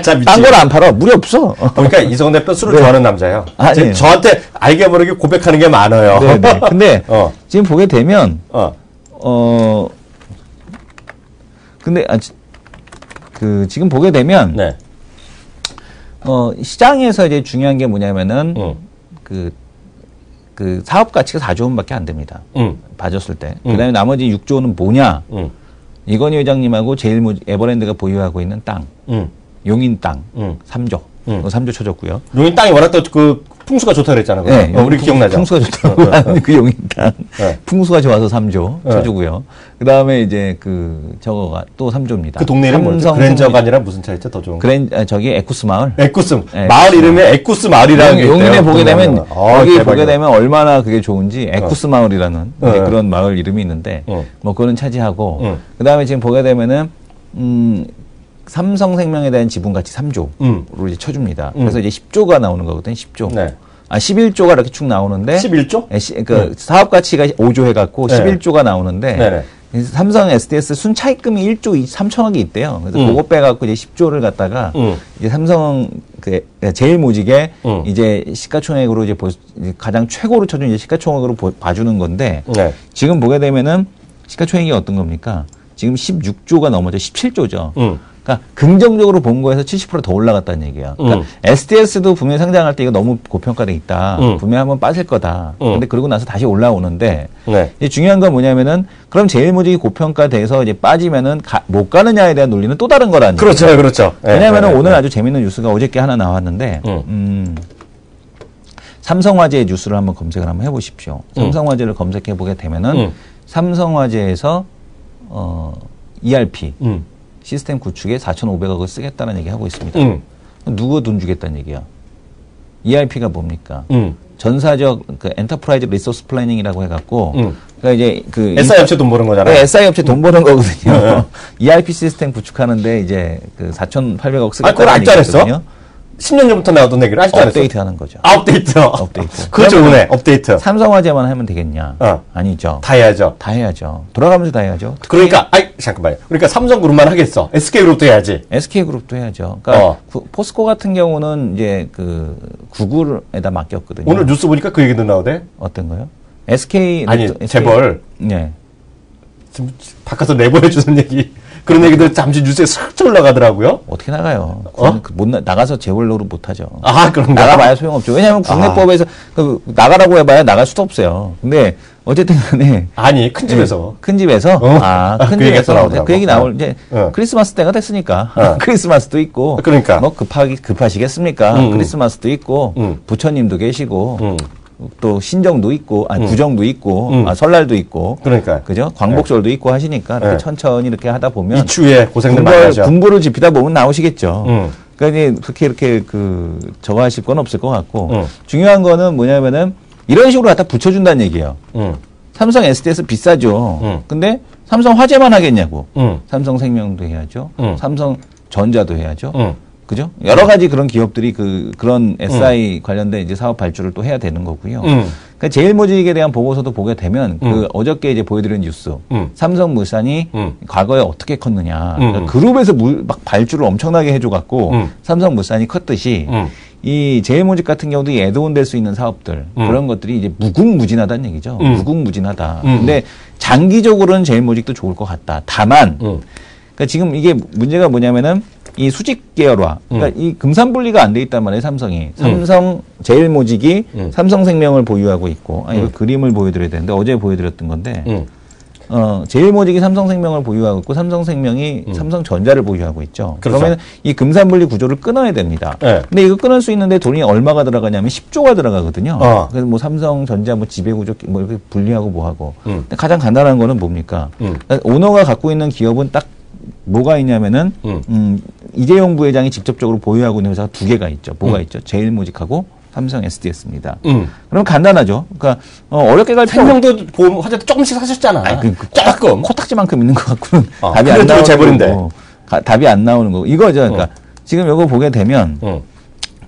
자, 미치. 딴 걸 안 팔아. 물이 없어. 그러니까 이성훈 대표 술을 네. 좋아하는 남자예요. 아니에요. 저한테 알게 모르게 고백하는 게 많아요. 네, 네. 근데 지금 보게 되면 근데 그 지금 보게 되면 네. 시장에서 이제 중요한 게 뭐냐면은 그 사업 가치가 4조 원밖에 안 됩니다. 봐줬을 때. 그다음에 나머지 6조 원은 뭐냐? 이건희 회장님하고 에버랜드가 보유하고 있는 땅, 용인 땅 3조. 3조 쳐줬고요. 용인 땅이 워낙 또 그 풍수가 좋다 그랬잖아요. 네, 우리 기억나죠? 풍수가 좋다고 그 용인 땅. 네. 풍수가 좋아서 3조 쳐주고요. 그 다음에 이제 그 저거가 또 3조입니다. 그 동네 이름 뭐죠? 그랜저가 아니라 무슨 차였죠? 더 좋은 거? 저기 에쿠스 마을. 에쿠스. 네, 마을 이름이 에쿠스 마을이라는 게 있대요. 용인에 보게 되면 여기 대박이다. 보게 되면 얼마나 그게 좋은지 에쿠스 마을이라는 이제 그런 마을 이름이 있는데 뭐 그거는 차지하고 그 다음에 지금 보게 되면은 삼성생명에 대한 지분 가치 3조로 이제 쳐줍니다. 그래서 이제 10조가 나오는 거거든요. 10조. 네. 11조가 이렇게 쭉 나오는데 11조? 그 사업 가치가 5조 해갖고 11조가 나오는데 네네. 삼성 SDS 순 차입금이 1조 3천억이 있대요. 그래서 그거 빼갖고 이제 10조를 갖다가 이제 삼성 그 제일모직에 이제 시가총액으로 이제 가장 최고로 쳐준 이제 시가총액으로 봐주는 건데 네. 지금 보게 되면은 시가총액이 어떤 겁니까? 지금 16조가 넘어져 17조죠. 그러니까 긍정적으로 본 거에서 70%더 올라갔다는 얘기야. 그러니까 SDS도 분명히 상장할 때 이거 너무 고평가돼 있다. 분명히 한번 빠질 거다. 근데 그러고 나서 다시 올라오는데 네. 이제 중요한 건 뭐냐면은 그럼 제일모직이 고평가돼서 이제 빠지면은 못 가느냐에 대한 논리는 또 다른 거라는 그렇죠, 얘기예요. 그렇죠. 네, 왜냐하면은 네, 오늘 네. 아주 재밌는 뉴스가 어저께 하나 나왔는데 삼성화재 뉴스를 한번 검색을 한번 해보십시오. 삼성화재를 검색해 보게 되면은 삼성화재에서 ERP 시스템 구축에 4,500억을 쓰겠다는 얘기 하고 있습니다. 누구 돈 주겠다는 얘기야? ERP가 뭡니까? 전사적 그 엔터프라이즈 리소스 플래닝이라고 해갖고 그러니까 이제 그 SI 업체 돈 버는 거잖아요. 네, SI 업체 돈 버는 거거든요. ERP 시스템 구축하는데 이제 그 4,800억 그걸 쓰겠다는 아직도 안 했어? 얘기거든요. 10년 전부터 나왔던 얘기를 아직도 안 했어. 업데이트 하는 거죠. 업데이트. 업데이트. 그거 좋네. 업데이트. 삼성화재만 하면 되겠냐? 아니죠. 다 해야죠. 다 해야죠. 돌아가면서 다 해야죠. 그러니까 잠깐만요. 그러니까 삼성그룹만 하겠어. SK그룹도 해야지. SK그룹도 해야죠. 그러니까 포스코 같은 경우는 이제 그 구글에다 맡겼거든요. 오늘 뉴스 보니까 그 얘기도 나오대. 어떤 거요? SK 아니 재벌. 네. 지금 바꿔서 내보내 주는 얘기. 그런 얘기들 잠시 뉴스에 싹 올라가더라고요. 어떻게 나가요? 나가서 재벌로를 못하죠. 그런가? 나가봐야 소용없죠. 왜냐하면 국내법에서 나가라고 해봐야 나갈 수도 없어요. 근데 어쨌든 간에. 아니, 큰 집에서. 큰 집에서? 큰 그 집에서. 얘기가 그 얘기 나올, 이제, 크리스마스 때가 됐으니까. 크리스마스도 있고. 그러니까. 뭐 급하시겠습니까? 크리스마스도 있고, 부처님도 계시고, 또 신정도 있고, 구정도 있고, 설날도 있고. 그러니까. 그죠? 광복절도 있고 하시니까 이렇게 천천히 이렇게 하다 보면. 이 추위에 고생들 많이 하죠. 군부를 지피다 보면 나오시겠죠. 그러니까 이제 그렇게 이렇게 저거 하실 건 없을 것 같고. 중요한 거는 뭐냐면은 이런 식으로 갖다 붙여준다는 얘기예요. 삼성 SDS 비싸죠. 근데 삼성 화재만 하겠냐고. 삼성생명도 해야죠. 삼성전자도 해야죠. 그죠? 여러 가지 그런 기업들이 그런 SI 관련된 이제 사업 발주를 또 해야 되는 거고요. 그러니까 제일모직에 대한 보고서도 보게 되면 어저께 이제 보여드린 뉴스. 삼성물산이 과거에 어떻게 컸느냐. 그러니까 그룹에서 막 발주를 엄청나게 해줘갖고 삼성물산이 컸듯이 이 제일모직 같은 경우도 이 애드온 될 수 있는 사업들 그런 것들이 이제 무궁무진하다는 얘기죠. 무궁무진하다. 근데 장기적으로는 제일모직도 좋을 것 같다. 다만 그러니까 지금 이게 문제가 뭐냐면은 이 수직 계열화, 그러니까 이 금산분리가 안 돼 있단 말이에요, 삼성이. 삼성 제일모직이 삼성생명을 보유하고 있고, 이거 그림을 보여드려야 되는데 어제 보여드렸던 건데, 제일모직이 삼성생명을 보유하고 있고 삼성생명이 삼성전자를 보유하고 있죠. 그렇죠. 그러면 이 금산분리 구조를 끊어야 됩니다. 네. 근데 이거 끊을 수 있는데 돈이 얼마가 들어가냐면 10조가 들어가거든요. 그래서 뭐 삼성전자 뭐 지배구조 뭐 이렇게 분리하고 뭐하고. 근데 가장 간단한 거는 뭡니까? 그러니까 오너가 갖고 있는 기업은 딱 뭐가 있냐면은 이재용 부회장이 직접적으로 보유하고 있는 회사가 두 개가 있죠. 뭐가 있죠? 제일모직하고 삼성 SDS입니다. 그럼 간단하죠. 그러니까 어렵게 갈 필요 생명도 보험 화재도 조금씩 사셨잖아. 조금 코딱지만큼 있는 것 같고는 답이 안 나오는 재벌인데 답이 안 나오는 거고 이거죠. 그러니까 지금 이거 보게 되면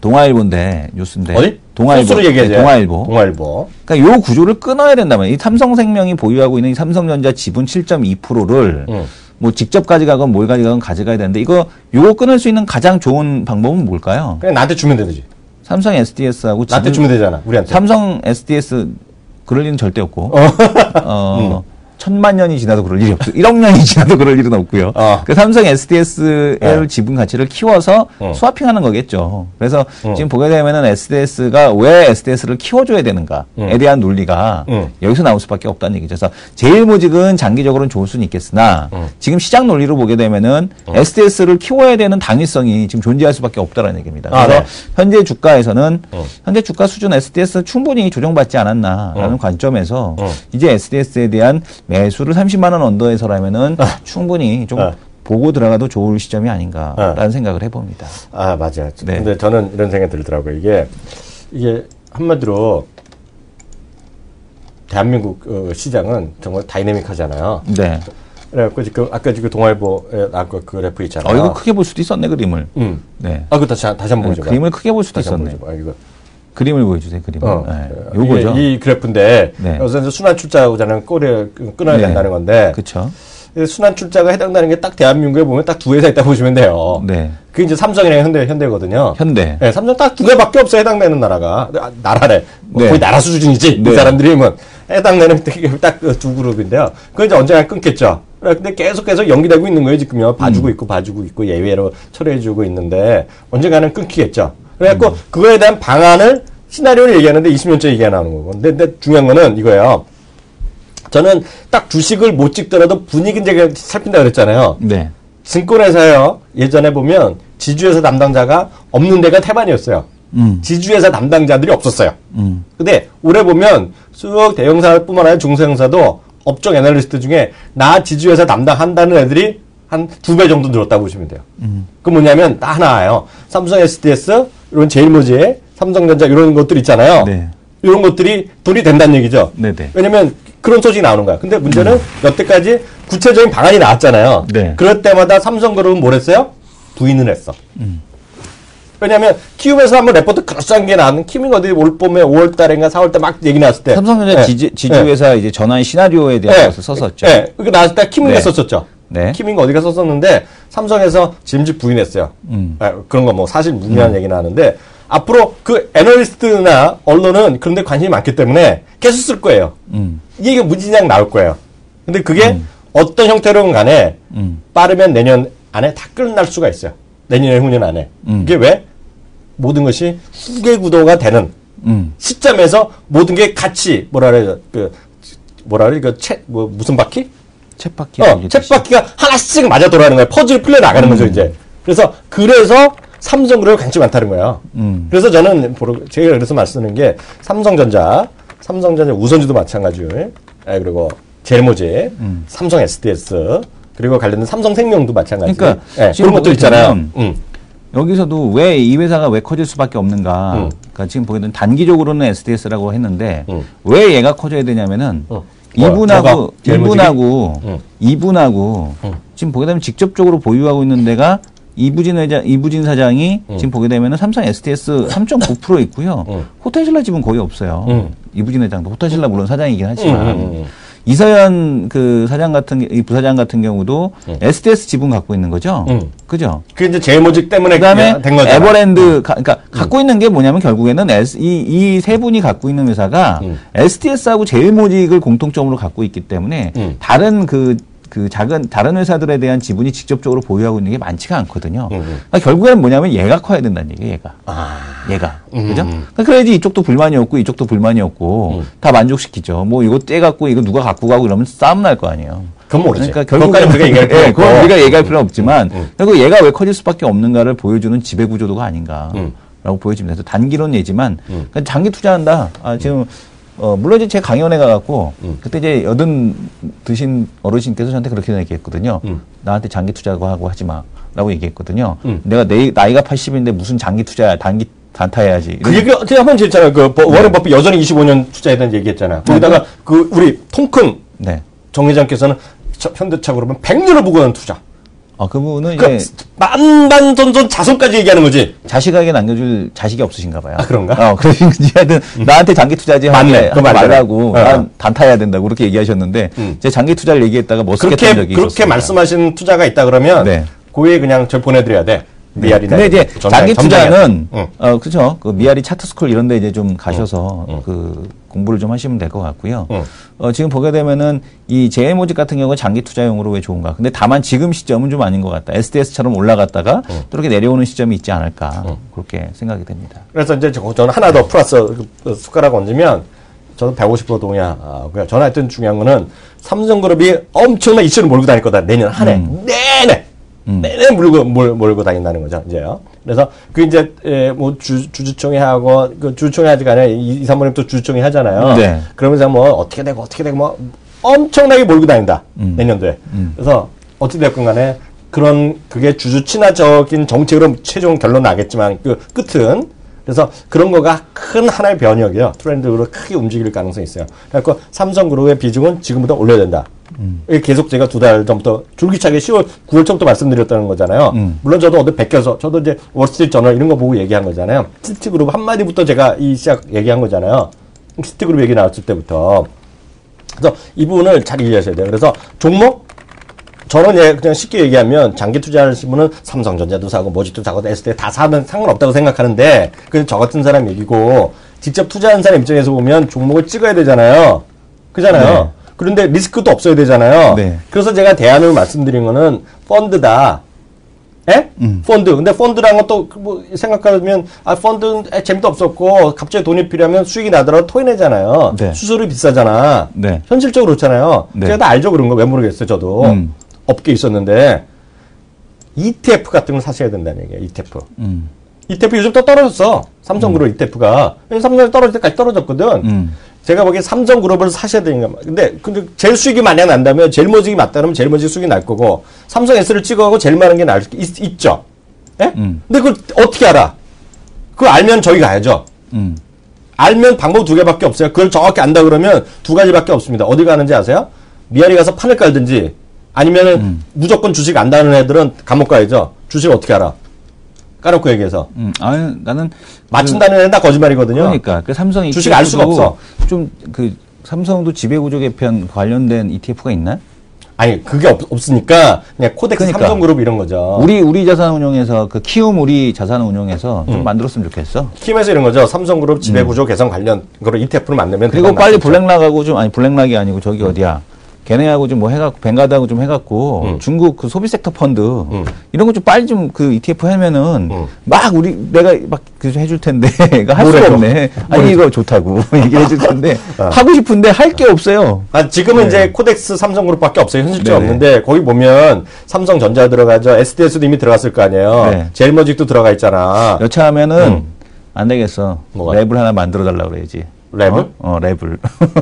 동아일보인데 뉴스인데 어디? 동아일보 얘기하죠. 네, 동아일보. 그러니까 요 구조를 끊어야 된다면 이 삼성생명이 보유하고 있는 이 삼성전자 지분 7.2%를 뭐 직접 가져가건 뭘 가져가건 가져가야 되는데 요거 끊을 수 있는 가장 좋은 방법은 뭘까요? 그냥 나한테 주면 되지. 삼성 SDS하고 나한테 주면 되잖아. 우리한테. 삼성 SDS 그럴 일은 절대 없고 1000만 년이 지나도 그럴 일이 없어요. 1억 년이 지나도 그럴 일은 없고요. 그 삼성 SDS의 지분 가치를 키워서 스와핑하는 거겠죠. 그래서 지금 보게 되면은 SDS가 왜 SDS를 키워줘야 되는가에 대한 논리가 여기서 나올 수밖에 없다는 얘기죠. 그래서 제일모직은 장기적으로는 좋을 수는 있겠으나 지금 시장 논리로 보게 되면은 SDS를 키워야 되는 당위성이 지금 존재할 수밖에 없다라는 얘기입니다. 그래서 현재 주가에서는 현재 주가 수준 SDS 충분히 조정받지 않았나라는 관점에서 이제 SDS에 대한 매수를 30만 원 언더에서라면은 충분히 좀 보고 들어가도 좋을 시점이 아닌가라는 생각을 해봅니다. 아, 맞아요. 네. 근데 저는 이런 생각이 들더라고요. 이게 한마디로 대한민국 시장은 정말 다이내믹하잖아요. 네. 그래갖고 지금 아까 동아일보에 아까 그 그래프 있잖아요. 이거 크게 볼 수도 있었네 그림을. 네. 그거 다시 한번 보여줘봐. 그림을 크게 볼 수도 있었네. 이거. 그림을 보여주세요. 그림을. 네. 요거죠. 이 그래프인데 여기서 이제 순환 출자하고자는 꼬리를 끊어야 된다는 건데. 그렇죠. 순환 출자가 해당되는 게 딱 대한민국에 보면 딱 두 회사 있다 보시면 돼요. 네. 그게 이제 삼성이랑 현대거든요. 현대. 네, 삼성 딱 두 개밖에 없어 해당되는 나라가. 나라래. 네. 거의 나라 수준이지. 네. 이 사람들이 뭐 해당되는 딱 두 그룹인데요. 그건 이제 언젠가 끊겠죠. 근데 계속 연기되고 있는 거예요, 지금요. 봐주고 있고 예외로 처리해주고 있는데 언젠가는 끊기겠죠. 그래갖고 그거에 대한 방안을 시나리오를 얘기하는데 20년째 얘기가 나오는 거고. 근데 중요한 거는 이거예요. 저는 딱 주식을 못 찍더라도 분위기는 제가 살핀다 그랬잖아요. 네. 증권회사요. 예전에 보면 지주회사 담당자가 없는 데가 태반이었어요. 지주회사 담당자들이 없었어요. 근데 올해 보면 쭉 대형사뿐만 아니라 중소형사도 업종 애널리스트 중에 나 지주회사 담당한다는 애들이 한 2배 정도 늘었다고 보시면 돼요. 그 뭐냐면 딱 하나예요. 삼성 SDS, 이런 제일모직, 삼성전자 이런 것들 있잖아요. 네. 이런 것들이 돈이 된다는 얘기죠. 네네. 왜냐면 그런 소식이 나오는 거야. 근데 문제는 여태까지 구체적인 방안이 나왔잖아요. 네. 그럴 때마다 삼성그룹은 뭘 했어요? 부인을 했어. 왜냐면 키움에서 한번 레포트 그럴싸한 게 나왔는 키움이 어디 올 봄에 5월 달인가 4월 달 막 얘기 나왔을 때 삼성전자 지주회사 이제 전환 시나리오에 대한 것을 썼었죠. 네. 그게 나왔을 때 키움이가 썼었죠. 네. 키움인가 어디가 썼었는데 삼성에서 짐짓 부인했어요. 그런 거 뭐 사실 무리한 얘기 나왔는데 앞으로 그 애널리스트나 언론은 그런 데 관심이 많기 때문에 계속 쓸 거예요. 이 얘기가 무진장 나올 거예요. 근데 그게 어떤 형태로든 간에 빠르면 내년 안에 다 끝날 수가 있어요. 내년 후년 안에. 이게 왜? 모든 것이 후계 구도가 되는 시점에서 모든 게 같이 무슨 바퀴? 쳇바퀴. 쳇바퀴가 하나씩 맞아 돌아가는 거예요. 퍼즐이 풀려 나가는 거죠, 이제. 그래서 삼성그룹이 관심이 많다는 거예요. 그래서 저는 제가 그래서 말씀드리는 게 삼성전자 우선주도 마찬가지고, 그리고 제일모직, 삼성 SDS, 그리고 관련된 삼성생명도 마찬가지. 그러니까 그런 것도 있잖아요. 여기서도 왜 이 회사가 왜 커질 수밖에 없는가. 그러니까 지금 보게 되면 단기적으로는 SDS라고 했는데 왜 얘가 커져야 되냐면은 이분하고 지금 보게 되면 직접적으로 보유하고 있는 데가 이부진 사장이 지금 보게 되면은 삼성 SDS 3.9% 있고요. 호텔신라 지분 거의 없어요. 이부진 회장도 호텔신라 물론 사장이긴 하지만 이서연 그 부사장 같은 경우도 SDS 지분 갖고 있는 거죠. 그죠? 그게 이제 제일모직 때문에 그다음에 된 거죠. 에버랜드 그러니까 갖고 있는 게 뭐냐면 결국에는 이 세 분이 갖고 있는 회사가 SDS하고 제일모직을 공통점으로 갖고 있기 때문에 다른 그 그 다른 회사들에 대한 지분이 직접적으로 보유하고 있는 게 많지가 않거든요. 그러니까 결국에는 뭐냐면 얘가 커야 된다는 얘기예요, 얘가. 얘가. 그죠? 그러니까 그래야지 이쪽도 불만이 없고 이쪽도 불만이 없고 다 만족시키죠. 뭐 이거 떼갖고 이거 누가 갖고 가고 이러면 싸움 날 거 아니에요. 그건 모르지. 그러니까 결국까지 우리가 얘기할 필요 없고. 그건 우리가 얘기할 필요 없지만 결국 얘가 왜 커질 수밖에 없는가를 보여주는 지배 구조도가 아닌가라고 보여집니다. 그래서 단기론 얘지만 그러니까 장기 투자한다. 지금 물론 이제 제 강연회 가갖고 그때 이제 여든 드신 어르신께서 저한테 그렇게 얘기했거든요. 나한테 장기 투자하고 하지 마라고 얘기했거든요. 내가 나이가 80인데 무슨 장기 투자야, 단타해야지. 그 얘기 한번 했잖아요. 워렌 버핏 여전히 25년 투자해야 되는 얘기했잖아요. 거기다가 우리 통큰 정 회장께서는 현대차 그러면 100년을 보고 하는 투자. 그 부분은 그러니까 이제 만반전전 자손까지 얘기하는 거지. 자식에게 남겨줄 자식이 없으신가 봐요. 그런가? 그러신지 하여튼 나한테 장기 투자지 맞네. 하지 말라고 난 단타해야 된다고 그렇게 얘기하셨는데 제 장기 투자를 얘기했다가 머쓱했던 적이 있었어요. 그렇게 말씀하신 투자가 있다 그러면 고에 그냥 저 보내드려야 돼. 미아리나. 근데 이제 장기 투자는 그렇죠. 그 미아리 차트스쿨 이런 데 이제 좀 가셔서 그 공부를 좀 하시면 될 것 같고요. 지금 보게 되면은 이 제일모직 같은 경우는 장기 투자용으로 왜 좋은가? 근데 다만 지금 시점은 좀 아닌 것 같다. SDS처럼 올라갔다가 또 이렇게 내려오는 시점이 있지 않을까? 그렇게 생각이 됩니다. 그래서 이제 저는 하나 더 플러스 숟가락 얹으면 저는 150% 동의하고요. 저는 하여튼 중요한 거는 삼성그룹이 엄청난 이슈를 몰고 다닐 거다. 내년 한 해. 내내 몰고 다닌다는 거죠, 이제요. 그래서, 이제, 주주총회 하고, 주주총회 하지가 아니라, 이사모님 또 주주총회 하잖아요. 네. 그러면서 어떻게 되고, 엄청나게 몰고 다닌다. 내년도에. 그래서, 어찌됐건 간에, 그게 주주 친화적인 정책으로 최종 결론 나겠지만, 끝은, 그래서 그런 거가 큰 하나의 변혁이에요. 트렌드로 크게 움직일 가능성이 있어요. 그래서 삼성그룹의 비중은 지금부터 올려야 된다. 계속 제가 2달 전부터 줄기차게 10월, 9월 초부터 말씀드렸다는 거잖아요. 물론 저도 어디 베껴서, 저도 이제 월스트리트 저널 이런 거 보고 얘기한 거잖아요. 시티그룹 한마디부터 제가 이 시작 얘기한 거잖아요. 시티그룹 얘기 나왔을 때부터. 그래서 이 부분을 잘 이해하셔야 돼요. 그래서 종목? 저는 그냥 쉽게 얘기하면 장기 투자하시는 분은 삼성전자도 사고 뭐지도 사고 ST 다 사면 상관없다고 생각하는데 그건 저 같은 사람 얘기고 직접 투자하는 사람 입장에서 보면 종목을 찍어야 되잖아요. 그잖아요. 네. 그런데 리스크도 없어야 되잖아요. 네. 그래서 제가 대안을 말씀드린 거는 펀드다. 예? 펀드. 근데 펀드라는 것도 생각하면 펀드는 재미도 없었고 갑자기 돈이 필요하면 수익이 나더라도 토해내잖아요. 네. 수수료 비싸잖아. 네. 현실적으로 그렇잖아요. 네. 제가 다 알죠 그런 거. 왜 모르겠어요 저도. 업계에 있었는데 ETF 같은 걸 사셔야 된다는 얘기예요. ETF. ETF 요즘 또 떨어졌어. 삼성그룹 ETF가. 삼성이 떨어질 때까지 떨어졌거든. 제가 보기엔 삼성그룹을 사셔야 되는 거. 근데 제일 수익이 많이 난다면 제일모직이 맞다면 제일모직 수익이 날 거고 삼성 S를 찍어가고 제일 많은 게 날 수 있죠. 예? 근데 그걸 어떻게 알아? 그걸 알면 저희 가야죠. 알면 방법 2개밖에 없어요. 그걸 정확히 안다 그러면 2가지밖에 없습니다. 어디 가는지 아세요? 미아리 가서 판을 깔든지 아니면은 무조건 주식 안다는 애들은 감옥 가야죠. 주식 어떻게 알아? 까놓고 얘기해서. 아니, 나는. 맞춘다는 애는 다 거짓말이거든요. 그러니까. 삼성 주식 알 수가 없어. 좀, 삼성도 지배구조 개편 관련된 ETF가 있나? 아니, 그게 없으니까, 그냥 코덱스 그러니까, 삼성그룹 이런 거죠. 우리 자산운용에서, 키움 우리 자산운용에서 좀 만들었으면 좋겠어. 키움에서 이런 거죠. 삼성그룹 지배구조 개선 관련, 그걸 ETF를 만들면 그리고 빨리 블랙락하고 블랙락이 아니고 저기 어디야. 걔네하고 좀 해갖고, 뱅가드하고 좀 해갖고, 중국 소비 섹터 펀드, 이런 거 좀 빨리 좀 ETF 하면은, 내가 해줄 텐데, 할 수가 없네. 아니, 이거 좋다고 얘기해줄 텐데, 하고 싶은데 할 게 없어요. 지금은 이제 코덱스 삼성그룹 밖에 없어요. 현실적으로 없는데, 거기 보면 삼성전자 들어가죠. SDS도 이미 들어갔을 거 아니에요. 네. 제일모직도 들어가 있잖아. 여차하면은, 안 되겠어. 랩을 하나 만들어달라고 그래야지. 랩을? 랩을.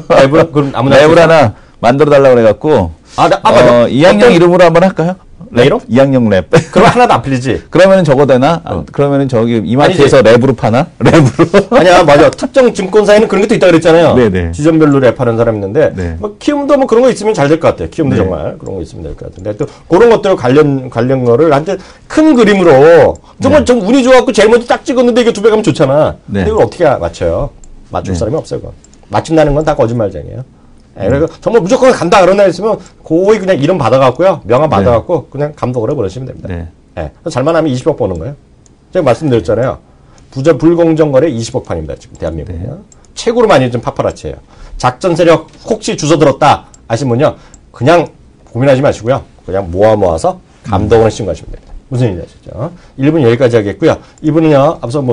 랩을? 그럼 아무나. 랩을 하나 만들어달라고 그래갖고. 맞아. 이학년 이름으로 한번 할까요? 내 이름? 이학년 랩. 그럼 하나도 안 풀리지. 그러면은 저거 되나? 그러면은 저기 이마트에서 랩으로 파나? 랩으로. 아니야, 맞아. 특정 증권사에는 그런 것도 있다 그랬잖아요. 네네. 지점별로 랩하는 사람 있는데, 네. 키움도 그런 거 있으면 잘 될 것 같아. 키움도 네. 정말 그런 거 있으면 될 것 같은데, 또 그런 것들 관련 거를 완전 큰 그림으로 정말 좀 운이 좋았고 제일 먼저 딱 찍었는데 이게 2배 가면 좋잖아. 네. 근데 이걸 어떻게 맞춰요? 맞출 사람이 없어요. 그건. 맞춘다는 건 다 거짓말쟁이에요. 그래서 정말 무조건 간다 그런 애 있으면 거의 그냥 이름 받아갖고요. 명함 받아갖고 그냥 감독을 해버리시면 됩니다. 네. 네. 잘만 하면 20억 버는 거예요. 제가 말씀드렸잖아요. 부자 불공정 거래 20억 판입니다. 지금 대한민국이요. 네. 최고로 많이 좀 파파라치예요. 작전 세력 혹시 주워 들었다 아시면요. 그냥 고민하지 마시고요. 그냥 모아서 감독원에 신고하시면 됩니다. 무슨 얘기인지 아시죠? 1분 여기까지 하겠고요. 2분은요, 앞서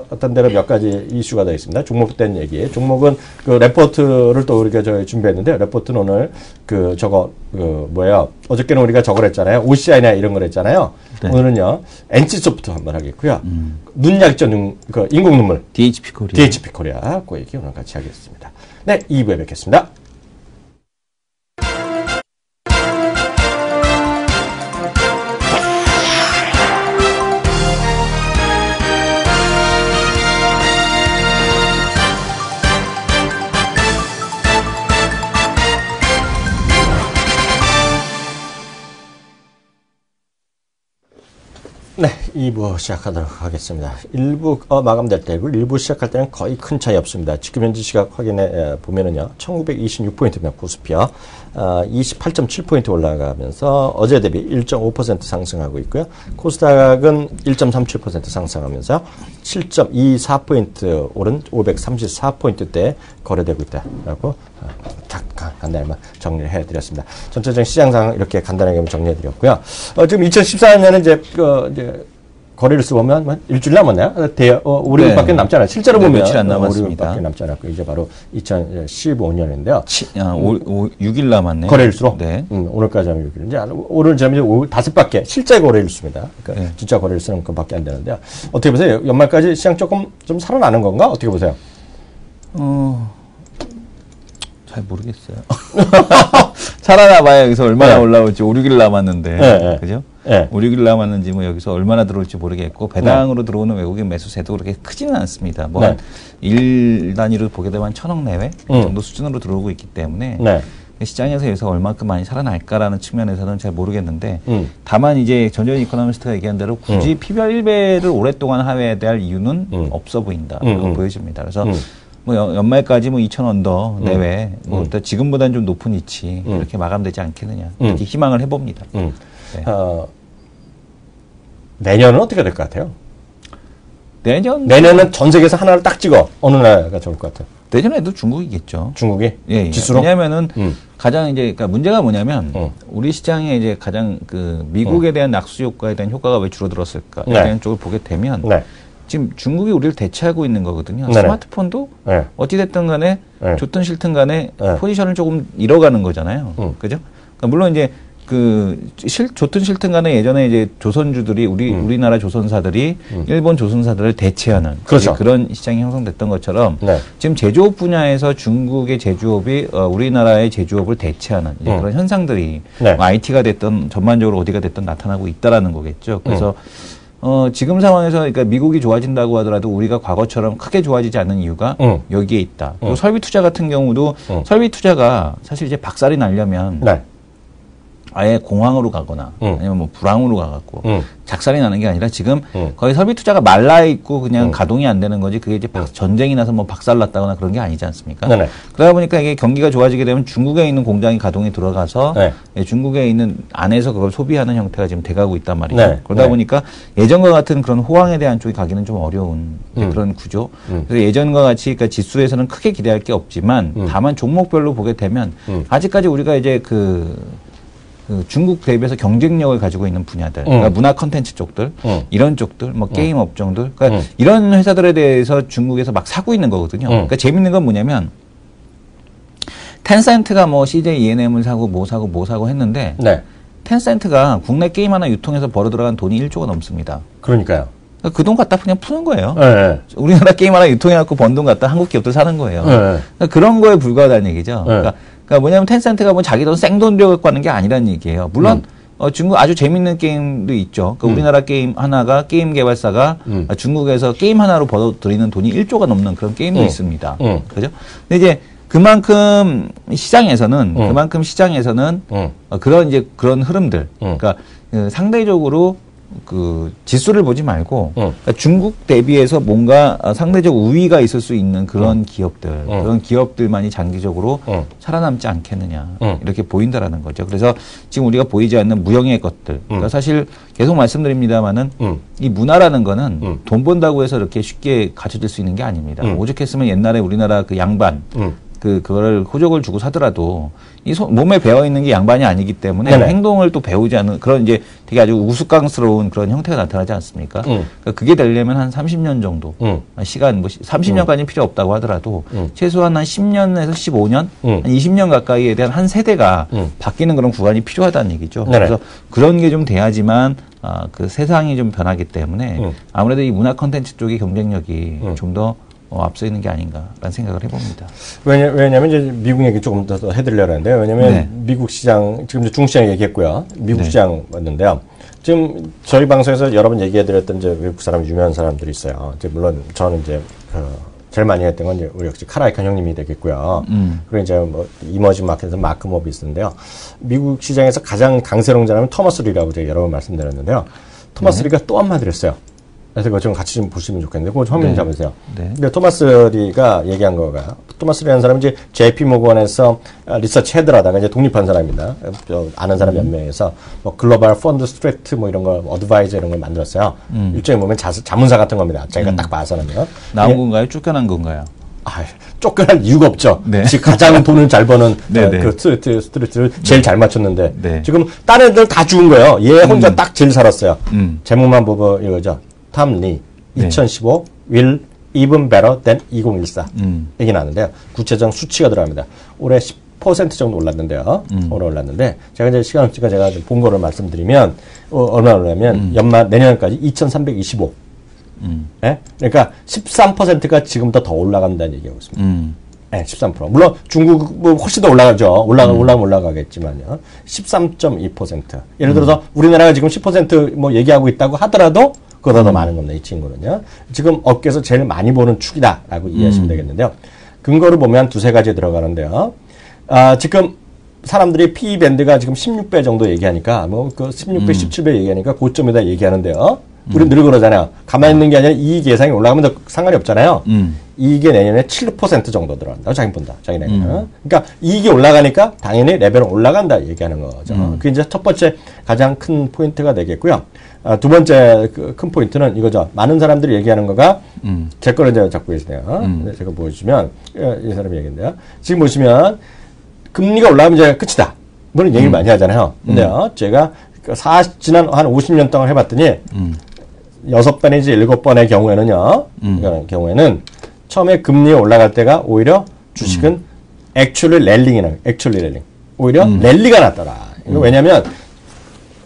어떤 데로 몇 가지 이슈가 되어 있습니다. 종목된 얘기. 종목은 그 레포트를 또 우리가 준비했는데, 레포트는 오늘 어저께는 우리가 저걸 했잖아요. OCI나 이런 걸 했잖아요. 네. 오늘은요, NC소프트 한번 하겠고요. 눈약죠, 인공 눈물. DHP 코리아. DHP 코리아. 그 얘기 오늘 같이 하겠습니다. 네, 2부에 뵙겠습니다. 네, 2부 시작하도록 하겠습니다. 1부 마감될 때, 1부 시작할 때는 거의 큰 차이 없습니다. 지금 현재 시각 확인해 보면은요, 1926포인트입니다. 코스피요. 28.7포인트 올라가면서 어제 대비 1.5% 상승하고 있고요. 코스닥은 1.37% 상승하면서 7.24포인트 오른 534포인트대 거래되고 있다라고 간단히 정리를 해드렸습니다. 전체적인 시장 상황 이렇게 간단하게 정리해드렸고요. 지금 2014년에는 이제 거래를 써보면 일주일 남았나요? 5일밖에 남지 않아요. 실제로 보면 며칠 안 남았습니다. 5일밖에 남지 않았고 이제 바로 2015년인데요. 6일 남았네요. 거래일수로? 네. 오늘까지 하면 6일. 이제 오늘 저는 5개밖에 실제 거래일수입니다. 그러니까 네. 진짜 거래를 쓰는 것밖에 안 되는데요. 어떻게 보세요? 연말까지 시장 조금 좀 살아나는 건가? 어떻게 보세요? 잘 모르겠어요. 살아나봐야 여기서 얼마나 올라올지 5, 6일 남았는데, 그죠? 5, 6일 남았는지 여기서 얼마나 들어올지 모르겠고, 배당으로 들어오는 외국인 매수세도 그렇게 크지는 않습니다. 한 1 단위로 보게 되면 1,000억 내외 정도 수준으로 들어오고 있기 때문에, 시장에서 여기서 얼마큼 많이 살아날까라는 측면에서는 잘 모르겠는데, 다만 이제 전전 이코노미스트가 얘기한 대로 굳이 PBR 1배를 오랫동안 하회해야 될 이유는 없어 보인다. 보여집니다. 그래서 연말까지 2,000 언더 내외, 지금보다는 좀 높은 위치, 이렇게 마감되지 않겠느냐. 이렇게 희망을 해봅니다. 네. 내년은 어떻게 될 것 같아요? 내년은 전 세계에서 하나를 딱 찍어. 어느 나라가 좋을 것 같아요? 내년에도 중국이겠죠. 중국이? 예. 지수로? 왜냐면은 가장 그러니까 문제가 뭐냐면 우리 시장에 이제 가장 미국에 대한 낙수 효과에 대한 효과가 왜 줄어들었을까에 대한 쪽을 보게 되면 지금 중국이 우리를 대체하고 있는 거거든요. 네네. 스마트폰도 어찌됐든 간에 좋든 싫든 간에 포지션을 조금 잃어가는 거잖아요. 그죠? 그러니까 물론 이제 좋든 싫든 간에 예전에 이제 조선주들이 우리나라 조선사들이 일본 조선사들을 대체하는 그렇죠. 그런 시장이 형성됐던 것처럼 지금 제조업 분야에서 중국의 제조업이 우리나라의 제조업을 대체하는 이제 그런 현상들이 IT가 됐든 전반적으로 어디가 됐든 나타나고 있다라는 거겠죠. 그래서 지금 상황에서 그러니까 미국이 좋아진다고 하더라도 우리가 과거처럼 크게 좋아지지 않는 이유가 여기에 있다. 그리고 설비 투자 같은 경우도 설비 투자가 사실 이제 박살이 나려면 아예 공황으로 가거나 아니면 불황으로 가갖고 작살이 나는 게 아니라 지금 거의 설비 투자가 말라 있고 그냥 가동이 안 되는 거지 그게 이제 전쟁이 나서 박살 났다거나 그런 게 아니지 않습니까? 그러다 보니까 이게 경기가 좋아지게 되면 중국에 있는 공장이 가동이 들어가서 중국에 있는 안에서 그걸 소비하는 형태가 지금 돼가고 있단 말이죠. 그러다 보니까 예전과 같은 그런 호황에 대한 쪽이 가기는 좀 어려운 그런 구조. 그래서 예전과 같이 그러니까 지수에서는 크게 기대할 게 없지만 다만 종목별로 보게 되면 아직까지 우리가 이제 중국 대비해서 경쟁력을 가지고 있는 분야들, 그러니까 문화 컨텐츠 쪽들, 이런 쪽들, 게임 업종들, 그러니까 이런 회사들에 대해서 중국에서 막 사고 있는 거거든요. 그러니까 재밌는 건 뭐냐면, 텐센트가 CJ E&M을 사고 뭐 사고 했는데, 텐센트가 국내 게임 하나 유통해서 벌어 들어간 돈이 1조가 넘습니다. 그러니까요. 그 돈 갖다 그냥 푸는 거예요. 우리나라 게임 하나 유통해갖고 번 돈 갖다 한국 기업들 사는 거예요. 그러니까 그런 거에 불과하다는 얘기죠. 그러니까 뭐냐면 텐센트가 자기 돈 생돈 들여갖고 하는 게 아니라는 얘기예요. 물론 중국 아주 재밌는 게임도 있죠. 그러니까 우리나라 게임 하나가 게임 개발사가 중국에서 게임 하나로 벌어들이는 돈이 1조가 넘는 그런 게임도 있습니다. 그죠? 근데 이제 그만큼 시장에서는 그런 흐름들, 그러니까 상대적으로 지수를 보지 말고 그러니까 중국 대비해서 뭔가 상대적 우위가 있을 수 있는 그런 기업들, 그런 기업들만이 장기적으로 살아남지 않겠느냐 이렇게 보인다라는 거죠. 그래서 지금 우리가 보이지 않는 무형의 것들, 그러니까 사실 계속 말씀드립니다만은 이 문화라는 거는 돈 번다고 해서 이렇게 쉽게 갖춰질 수 있는 게 아닙니다. 오죽했으면 옛날에 우리나라 양반 그거를 호적을 주고 사더라도 몸에 배어 있는 게 양반이 아니기 때문에 네네. 행동을 또 배우지 않은 그런 이제 되게 아주 우스꽝스러운 그런 형태가 나타나지 않습니까? 그러니까 그게 되려면 한 30년 정도 시간, 뭐 30년까지는 필요 없다고 하더라도 최소한 한 10년에서 15년, 한 20년 가까이에 대한 한 세대가 바뀌는 그런 구간이 필요하다는 얘기죠. 네네. 그래서 그런 게 좀 돼야지만 그 세상이 좀 변하기 때문에 아무래도 이 문화 콘텐츠 쪽의 경쟁력이 좀 더 앞서 있는 게 아닌가라는 생각을 해봅니다. 왜냐면 이제 미국 얘기 조금 더 해드리려고 하는데요. 왜냐면 네. 미국 시장, 지금 이제 중국 시장 얘기했고요. 미국 네. 시장 왔는데요. 지금 저희 방송에서 여러 번 얘기해드렸던 이제 외국 사람, 유명한 사람들이 있어요. 이제 물론 저는 이제 제일 많이 했던 건 이제 우리 역시 카라이칸 형님이 되겠고요. 그리고 이제 뭐 이머징 마켓에서 마크 모비스인데요. 미국 시장에서 가장 강세롱자라면 토마스 리라고 제가 여러 번 말씀드렸는데요. 토마스 리가 또 한 마디를 했어요. 그래서 그거 좀 같이 좀 보시면 좋겠는데, 그거 좀 화면 잡으세요. 네. 근데 토마스 리가 얘기한 거가, 토마스 리라는 사람은 이제 JP 모건에서 리서치 헤드를 하다가 이제 독립한 사람입니다. 아는 사람 몇 명에서 뭐 글로벌 펀드 스트레이트 뭐 이런 거, 어드바이저 이런 걸 만들었어요. 일종의 보면 자문사 같은 겁니다. 자기가 딱 봐서는요. 나온 건가요? 쫓겨난 건가요? 쫓겨날 이유가 없죠. 네. 지금 가장 돈을 잘 버는 네, 그 스트레이트를 제일 잘 맞췄는데, 네. 지금 다른 애들 다 죽은 거예요. 얘 혼자 딱 제일 살았어요. 제목만 보고 이거죠. 탐 리, 2015 will even better than 2014 얘기 나는데요. 구체적 수치가 들어갑니다. 올해 10% 정도 올랐는데요. 올해 올랐는데 제가 이제 시간 없으니까 제가 본 거를 말씀드리면 얼마나 올랐냐면 연말 내년까지 2,325. 네? 그러니까 13%가 지금부터 더 올라간다는 얘기하고 있습니다. 네, 13%. 물론 중국 뭐 훨씬 더 올라가죠. 올라가면 올라가겠지만요. 13.2%. 예를 들어서 우리나라가 지금 10% 뭐 얘기하고 있다고 하더라도 그보다 더 많은 겁니다. 이 친구는요. 지금 업계에서 제일 많이 보는 축이다라고 이해하시면 되겠는데요. 근거를 보면 두세 가지 들어가는데요. 지금 사람들이 PE 밴드가 지금 16배 정도 얘기하니까 뭐 그 16배, 17배 얘기하니까 고점에다 얘기하는데요. 우리 늘 그러잖아요. 가만히 있는 게 아니라 이익 예상이 올라가면 더 상관이 없잖아요. 이익이 내년에 7% 정도 들어간다고 자기 본다. 자기네는. 그러니까 이익이 올라가니까 당연히 레벨은 올라간다 얘기하는 거죠. 그게 이제 첫 번째 가장 큰 포인트가 되겠고요. 두 번째 큰 포인트는 이거죠. 많은 사람들이 얘기하는 거가 제 거를 이제 잡고 계시네요. 제가 보여주면 이 사람이 얘기인데요. 지금 보시면 금리가 올라가면 이제 끝이다. 이런 얘기를 많이 하잖아요. 근데요, 제가 지난 한 50년 동안 해봤더니 6번 내지 7번의 경우에는요, 이런 경우에는 처음에 금리가 올라갈 때가 오히려 주식은 액츄얼리 랠링이나 액츄얼리 랠링. 오히려 랠리가 났더라. 이거 왜냐면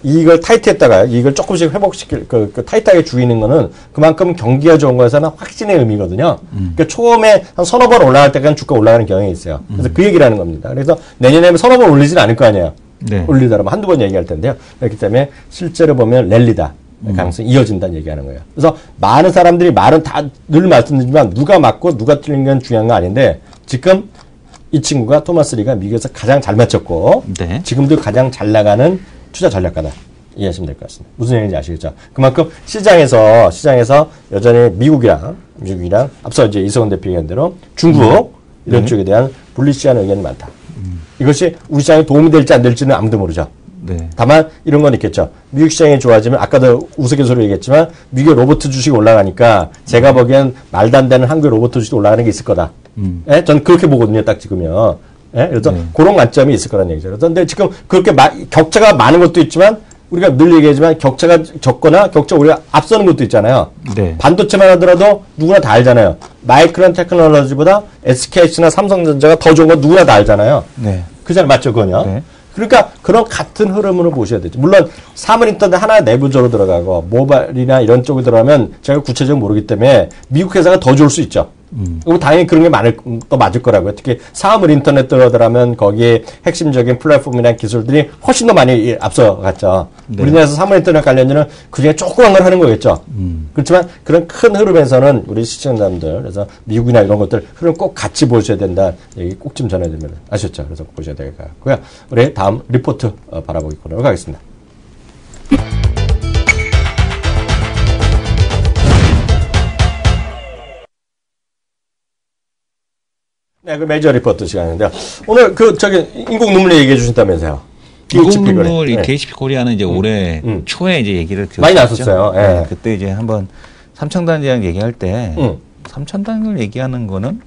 이걸 타이트했다가 이걸 조금씩 회복시킬 그 타이트하게 줄이는 거는 그만큼 경기가 좋은 거에서는 확신의 의미거든요. 그러니까 처음에 한 서너 번 올라갈 때까지 주가 올라가는 경향이 있어요. 그래서 그 얘기를 하는 겁니다. 그래서 내년에 서너 번 올리진 않을 거 아니에요. 네. 올리더라면 한두 번 얘기할 텐데요. 그렇기 때문에 실제로 보면 랠리다. 가능성이 이어진다는 얘기하는 거예요. 그래서 많은 사람들이 말은 다 늘 말씀드리지만 누가 맞고 누가 틀린 건 중요한 거 아닌데 지금 이 친구가 토마스 리가 미국에서 가장 잘 맞췄고 네. 지금도 가장 잘 나가는 투자 전략가다. 이해하시면 될 것 같습니다. 무슨 얘기인지 아시겠죠? 그만큼 시장에서 여전히 미국이랑 앞서 이제 이성훈 대표 얘기한 대로 중국 이런 쪽에 대한 불리시한 의견이 많다. 이것이 우리 시장에 도움이 될지 안 될지는 아무도 모르죠. 네. 다만 이런 건 있겠죠. 미국 시장이 좋아지면 아까도 우스갯소리로 얘기했지만 미국의 로봇 주식이 올라가니까 제가 보기엔 말도 안 되는 한국의 로봇 주식도 올라가는 게 있을 거다. 예? 전 그렇게 보거든요. 딱 지금요. 예? 그래서 그런 관점이 있을 거라는 얘기죠. 그런데 지금 그렇게 격차가 많은 것도 있지만 우리가 늘 얘기하지만 격차가 적거나 격차 오히려 앞서는 것도 있잖아요. 네. 반도체만 하더라도 누구나 다 알잖아요. 마이크론 테크놀로지보다 SKH나 삼성전자가 더 좋은 건 누구나 다 알잖아요. 네. 그잖아요. 맞죠, 그건요? 네. 그러니까 그런 같은 흐름으로 보셔야 되죠. 물론 사물인터넷 하나 내부적으로 들어가고 모바일이나 이런 쪽에 들어가면 제가 구체적으로 모르기 때문에 미국 회사가 더 좋을 수 있죠. 그리고 당연히 그런 게 또 맞을 거라고요. 특히 사물 인터넷 들어가면 거기에 핵심적인 플랫폼이나 기술들이 훨씬 더 많이 앞서갔죠. 네. 우리나라에서 사물 인터넷 관련주는 그중에 조그만 걸 하는 거겠죠. 그렇지만 그런 큰 흐름에서는 우리 시청자분들, 그래서 미국이나 이런 것들 흐름 꼭 같이 보셔야 된다. 얘기 꼭 좀 전해드리면 아셨죠? 그래서 보셔야 될 것 같고요. 우리 다음 리포트 바라보기 코너로 가겠습니다. 네, 그 메이저 리포트 시간인데요. 오늘 인공 눈물 얘기해 주신다면서요. 인공 눈물 이 DHP 코리아는 이제 올해 초에 이제 얘기를 많이 나섰어요. 네. 그때 이제 한번 삼청단지랑 얘기할 때 3,000단을 얘기하는 거는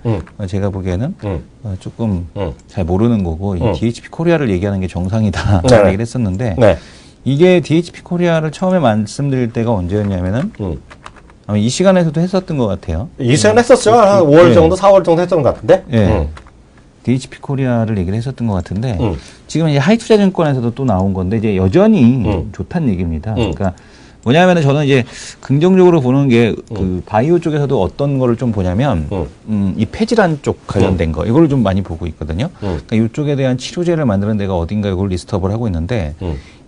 제가 보기에는 조금 잘 모르는 거고 이 DHP 코리아를 얘기하는 게 정상이다 라는 얘기를 했었는데 네. 이게 DHP 코리아를 처음에 말씀드릴 때가 언제였냐면은 아마 이 시간에서도 했었던 것 같아요. 이 시간 했었죠. 한 5월 정도, 4월 정도 했던 것 같은데. 네. DHP 코리아를 얘기를 했었던 것 같은데 지금 이제 하이투자증권에서도 또 나온 건데 이제 여전히 좋다는 얘기입니다. 그러니까 뭐냐면은 저는 이제 긍정적으로 보는 게 그 바이오 쪽에서도 어떤 거를 좀 보냐면 이 폐질환 쪽 관련된 거 이걸 좀 많이 보고 있거든요. 그러니까 이쪽에 대한 치료제를 만드는 데가 어딘가 이걸 리스트업을 하고 있는데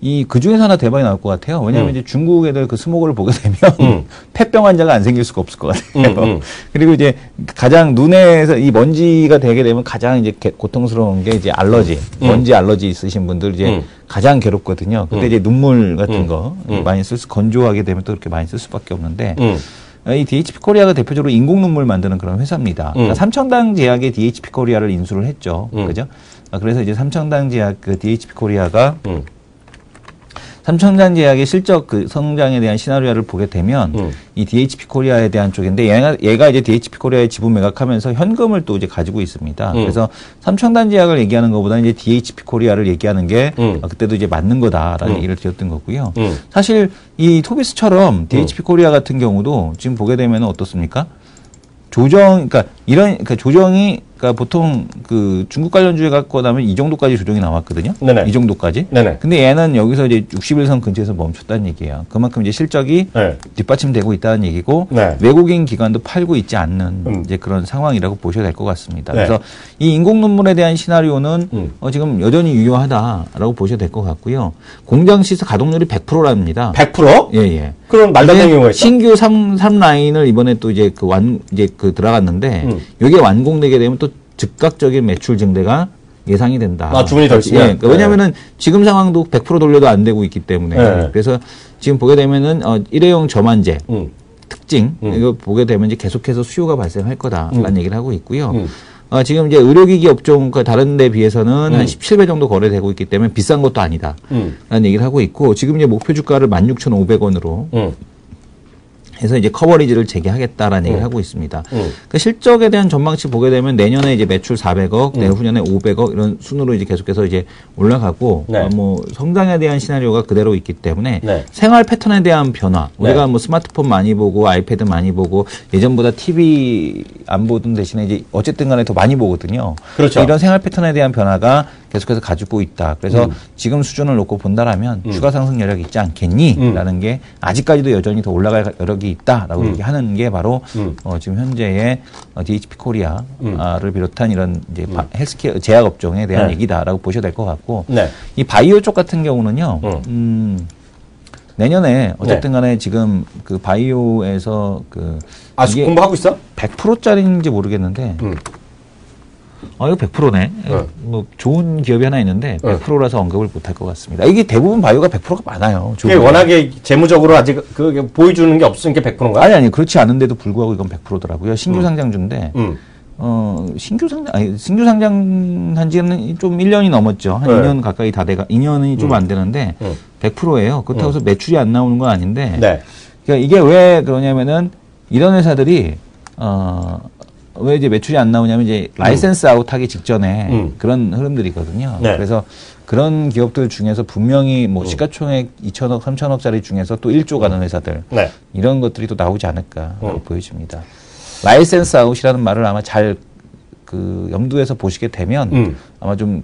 이 그 중에서 하나 대박이 나올 것 같아요. 왜냐하면 이제 중국 애들 그 스모그를 보게 되면 폐병 환자가 안 생길 수가 없을 것 같아요. 그리고 이제 가장 눈에서 이 먼지가 되게 되면 가장 이제 고통스러운 게 이제 알러지, 먼지 알러지 있으신 분들 이제 가장 괴롭거든요. 그때 이제 눈물 같은 거 많이 건조하게 되면 또 그렇게 많이 쓸 수밖에 없는데 이 DHP 코리아가 대표적으로 인공 눈물 만드는 그런 회사입니다. 그러니까 삼청당 제약의 DHP 코리아를 인수를 했죠. 그죠? 그래서 이제 삼청당 제약 그 DHP 코리아가 삼청당 제약의 실적 그 성장에 대한 시나리오를 보게 되면 이 DHP 코리아에 대한 쪽인데 얘가 이제 DHP 코리아의 지분 매각하면서 현금을 또 이제 가지고 있습니다. 그래서 삼청당 제약을 얘기하는 것보다 이제 DHP 코리아를 얘기하는 게 그때도 이제 맞는 거다라는 얘기를 드렸던 거고요. 사실 이 토비스처럼 DHP 코리아 같은 경우도 지금 보게 되면 어떻습니까? 그러니까 조정이, 그러니까 보통 그 중국 관련주에 갖고 나면 이 정도까지 조정이 나왔거든요. 네네. 이 정도까지. 네네. 근데 얘는 여기서 이제 60일선 근처에서 멈췄다는 얘기예요. 그만큼 이제 실적이 네. 뒷받침되고 있다는 얘기고 네. 외국인 기관도 팔고 있지 않는 이제 그런 상황이라고 보셔야 될 것 같습니다. 네. 그래서 이 인공 눈물에 대한 시나리오는 지금 여전히 유효하다라고 보셔야 될 것 같고요. 공장 시스 가동률이 100%랍니다. 100%? 예, 예. 그럼 말도 안 되는 경우가 있어? 신규 3 라인을 이번에 또 이제 들어갔는데 이게 완공되게 되면 또 즉각적인 매출 증대가 예상이 된다. 아, 주문이 더 있으면? 예, 그러니까 왜냐면은 지금 상황도 100% 돌려도 안 되고 있기 때문에. 네. 그래서 지금 보게 되면은 일회용 저만제 특징 이거 보게 되면 이제 계속해서 수요가 발생할 거다라는 얘기를 하고 있고요. 지금 이제 의료기기 업종 다른 데 비해서는 한 17배 정도 거래되고 있기 때문에 비싼 것도 아니다. 라는 얘기를 하고 있고 지금 이제 목표 주가를 16,500원으로 해서 이제 커버리지를 재개하겠다라는 얘기를 하고 있습니다. 그 실적에 대한 전망치 보게 되면 내년에 이제 매출 400억, 내후년에 500억 이런 순으로 이제 계속해서 이제 올라가고 네. 뭐 성장에 대한 시나리오가 그대로 있기 때문에 네. 생활 패턴에 대한 변화, 우리가 뭐 스마트폰 많이 보고 아이패드 많이 보고 예전보다 TV 안 보던 대신에 이제 어쨌든 간에 더 많이 보거든요. 그렇죠. 이런 생활 패턴에 대한 변화가 계속해서 가지고 있다. 그래서 지금 수준을 놓고 본다라면 추가 상승 여력이 있지 않겠니? 라는 게 아직까지도 여전히 더 올라갈 여력이 있다라고 얘기하는 게 바로 지금 현재의 DHP 코리아를 비롯한 이런 이제 헬스케어 제약 업종에 대한 얘기다라고 보셔야 될 것 같고 네. 이 바이오 쪽 같은 경우는요. 내년에 어쨌든 간에 지금 그 바이오에서 아직 공부하고 있어? 100%짜리인지 모르겠는데 이거 100%네. 뭐 좋은 기업이 하나 있는데 100%라서 언급을 못할 것 같습니다. 이게 대부분 바이오가 100%가 많아요. 그게 워낙에 재무적으로 아직 보여주는 게 없으니까 100%인가? 아니 그렇지 않은데도 불구하고 이건 100%더라고요. 신규 상장주인데 신규 상장한 지는 좀 1년이 넘었죠. 한 2년 가까이 다 돼가 2년이 좀 안 되는데 100%예요. 그렇다고 해서 매출이 안 나오는 건 아닌데. 네. 그러니까 이게 왜 그러냐면은 이런 회사들이 왜 이제 매출이 안 나오냐면 이제 라이센스 아웃하기 직전에 그런 흐름들이거든요. 네. 그래서 그런 기업들 중에서 분명히 뭐 시가총액 2천억, 3천억짜리 중에서 또 1조 가는 회사들 네. 이런 것들이 또 나오지 않을까라고 보여집니다. 라이센스 아웃이라는 말을 아마 잘 염두에서 보시게 되면 아마 좀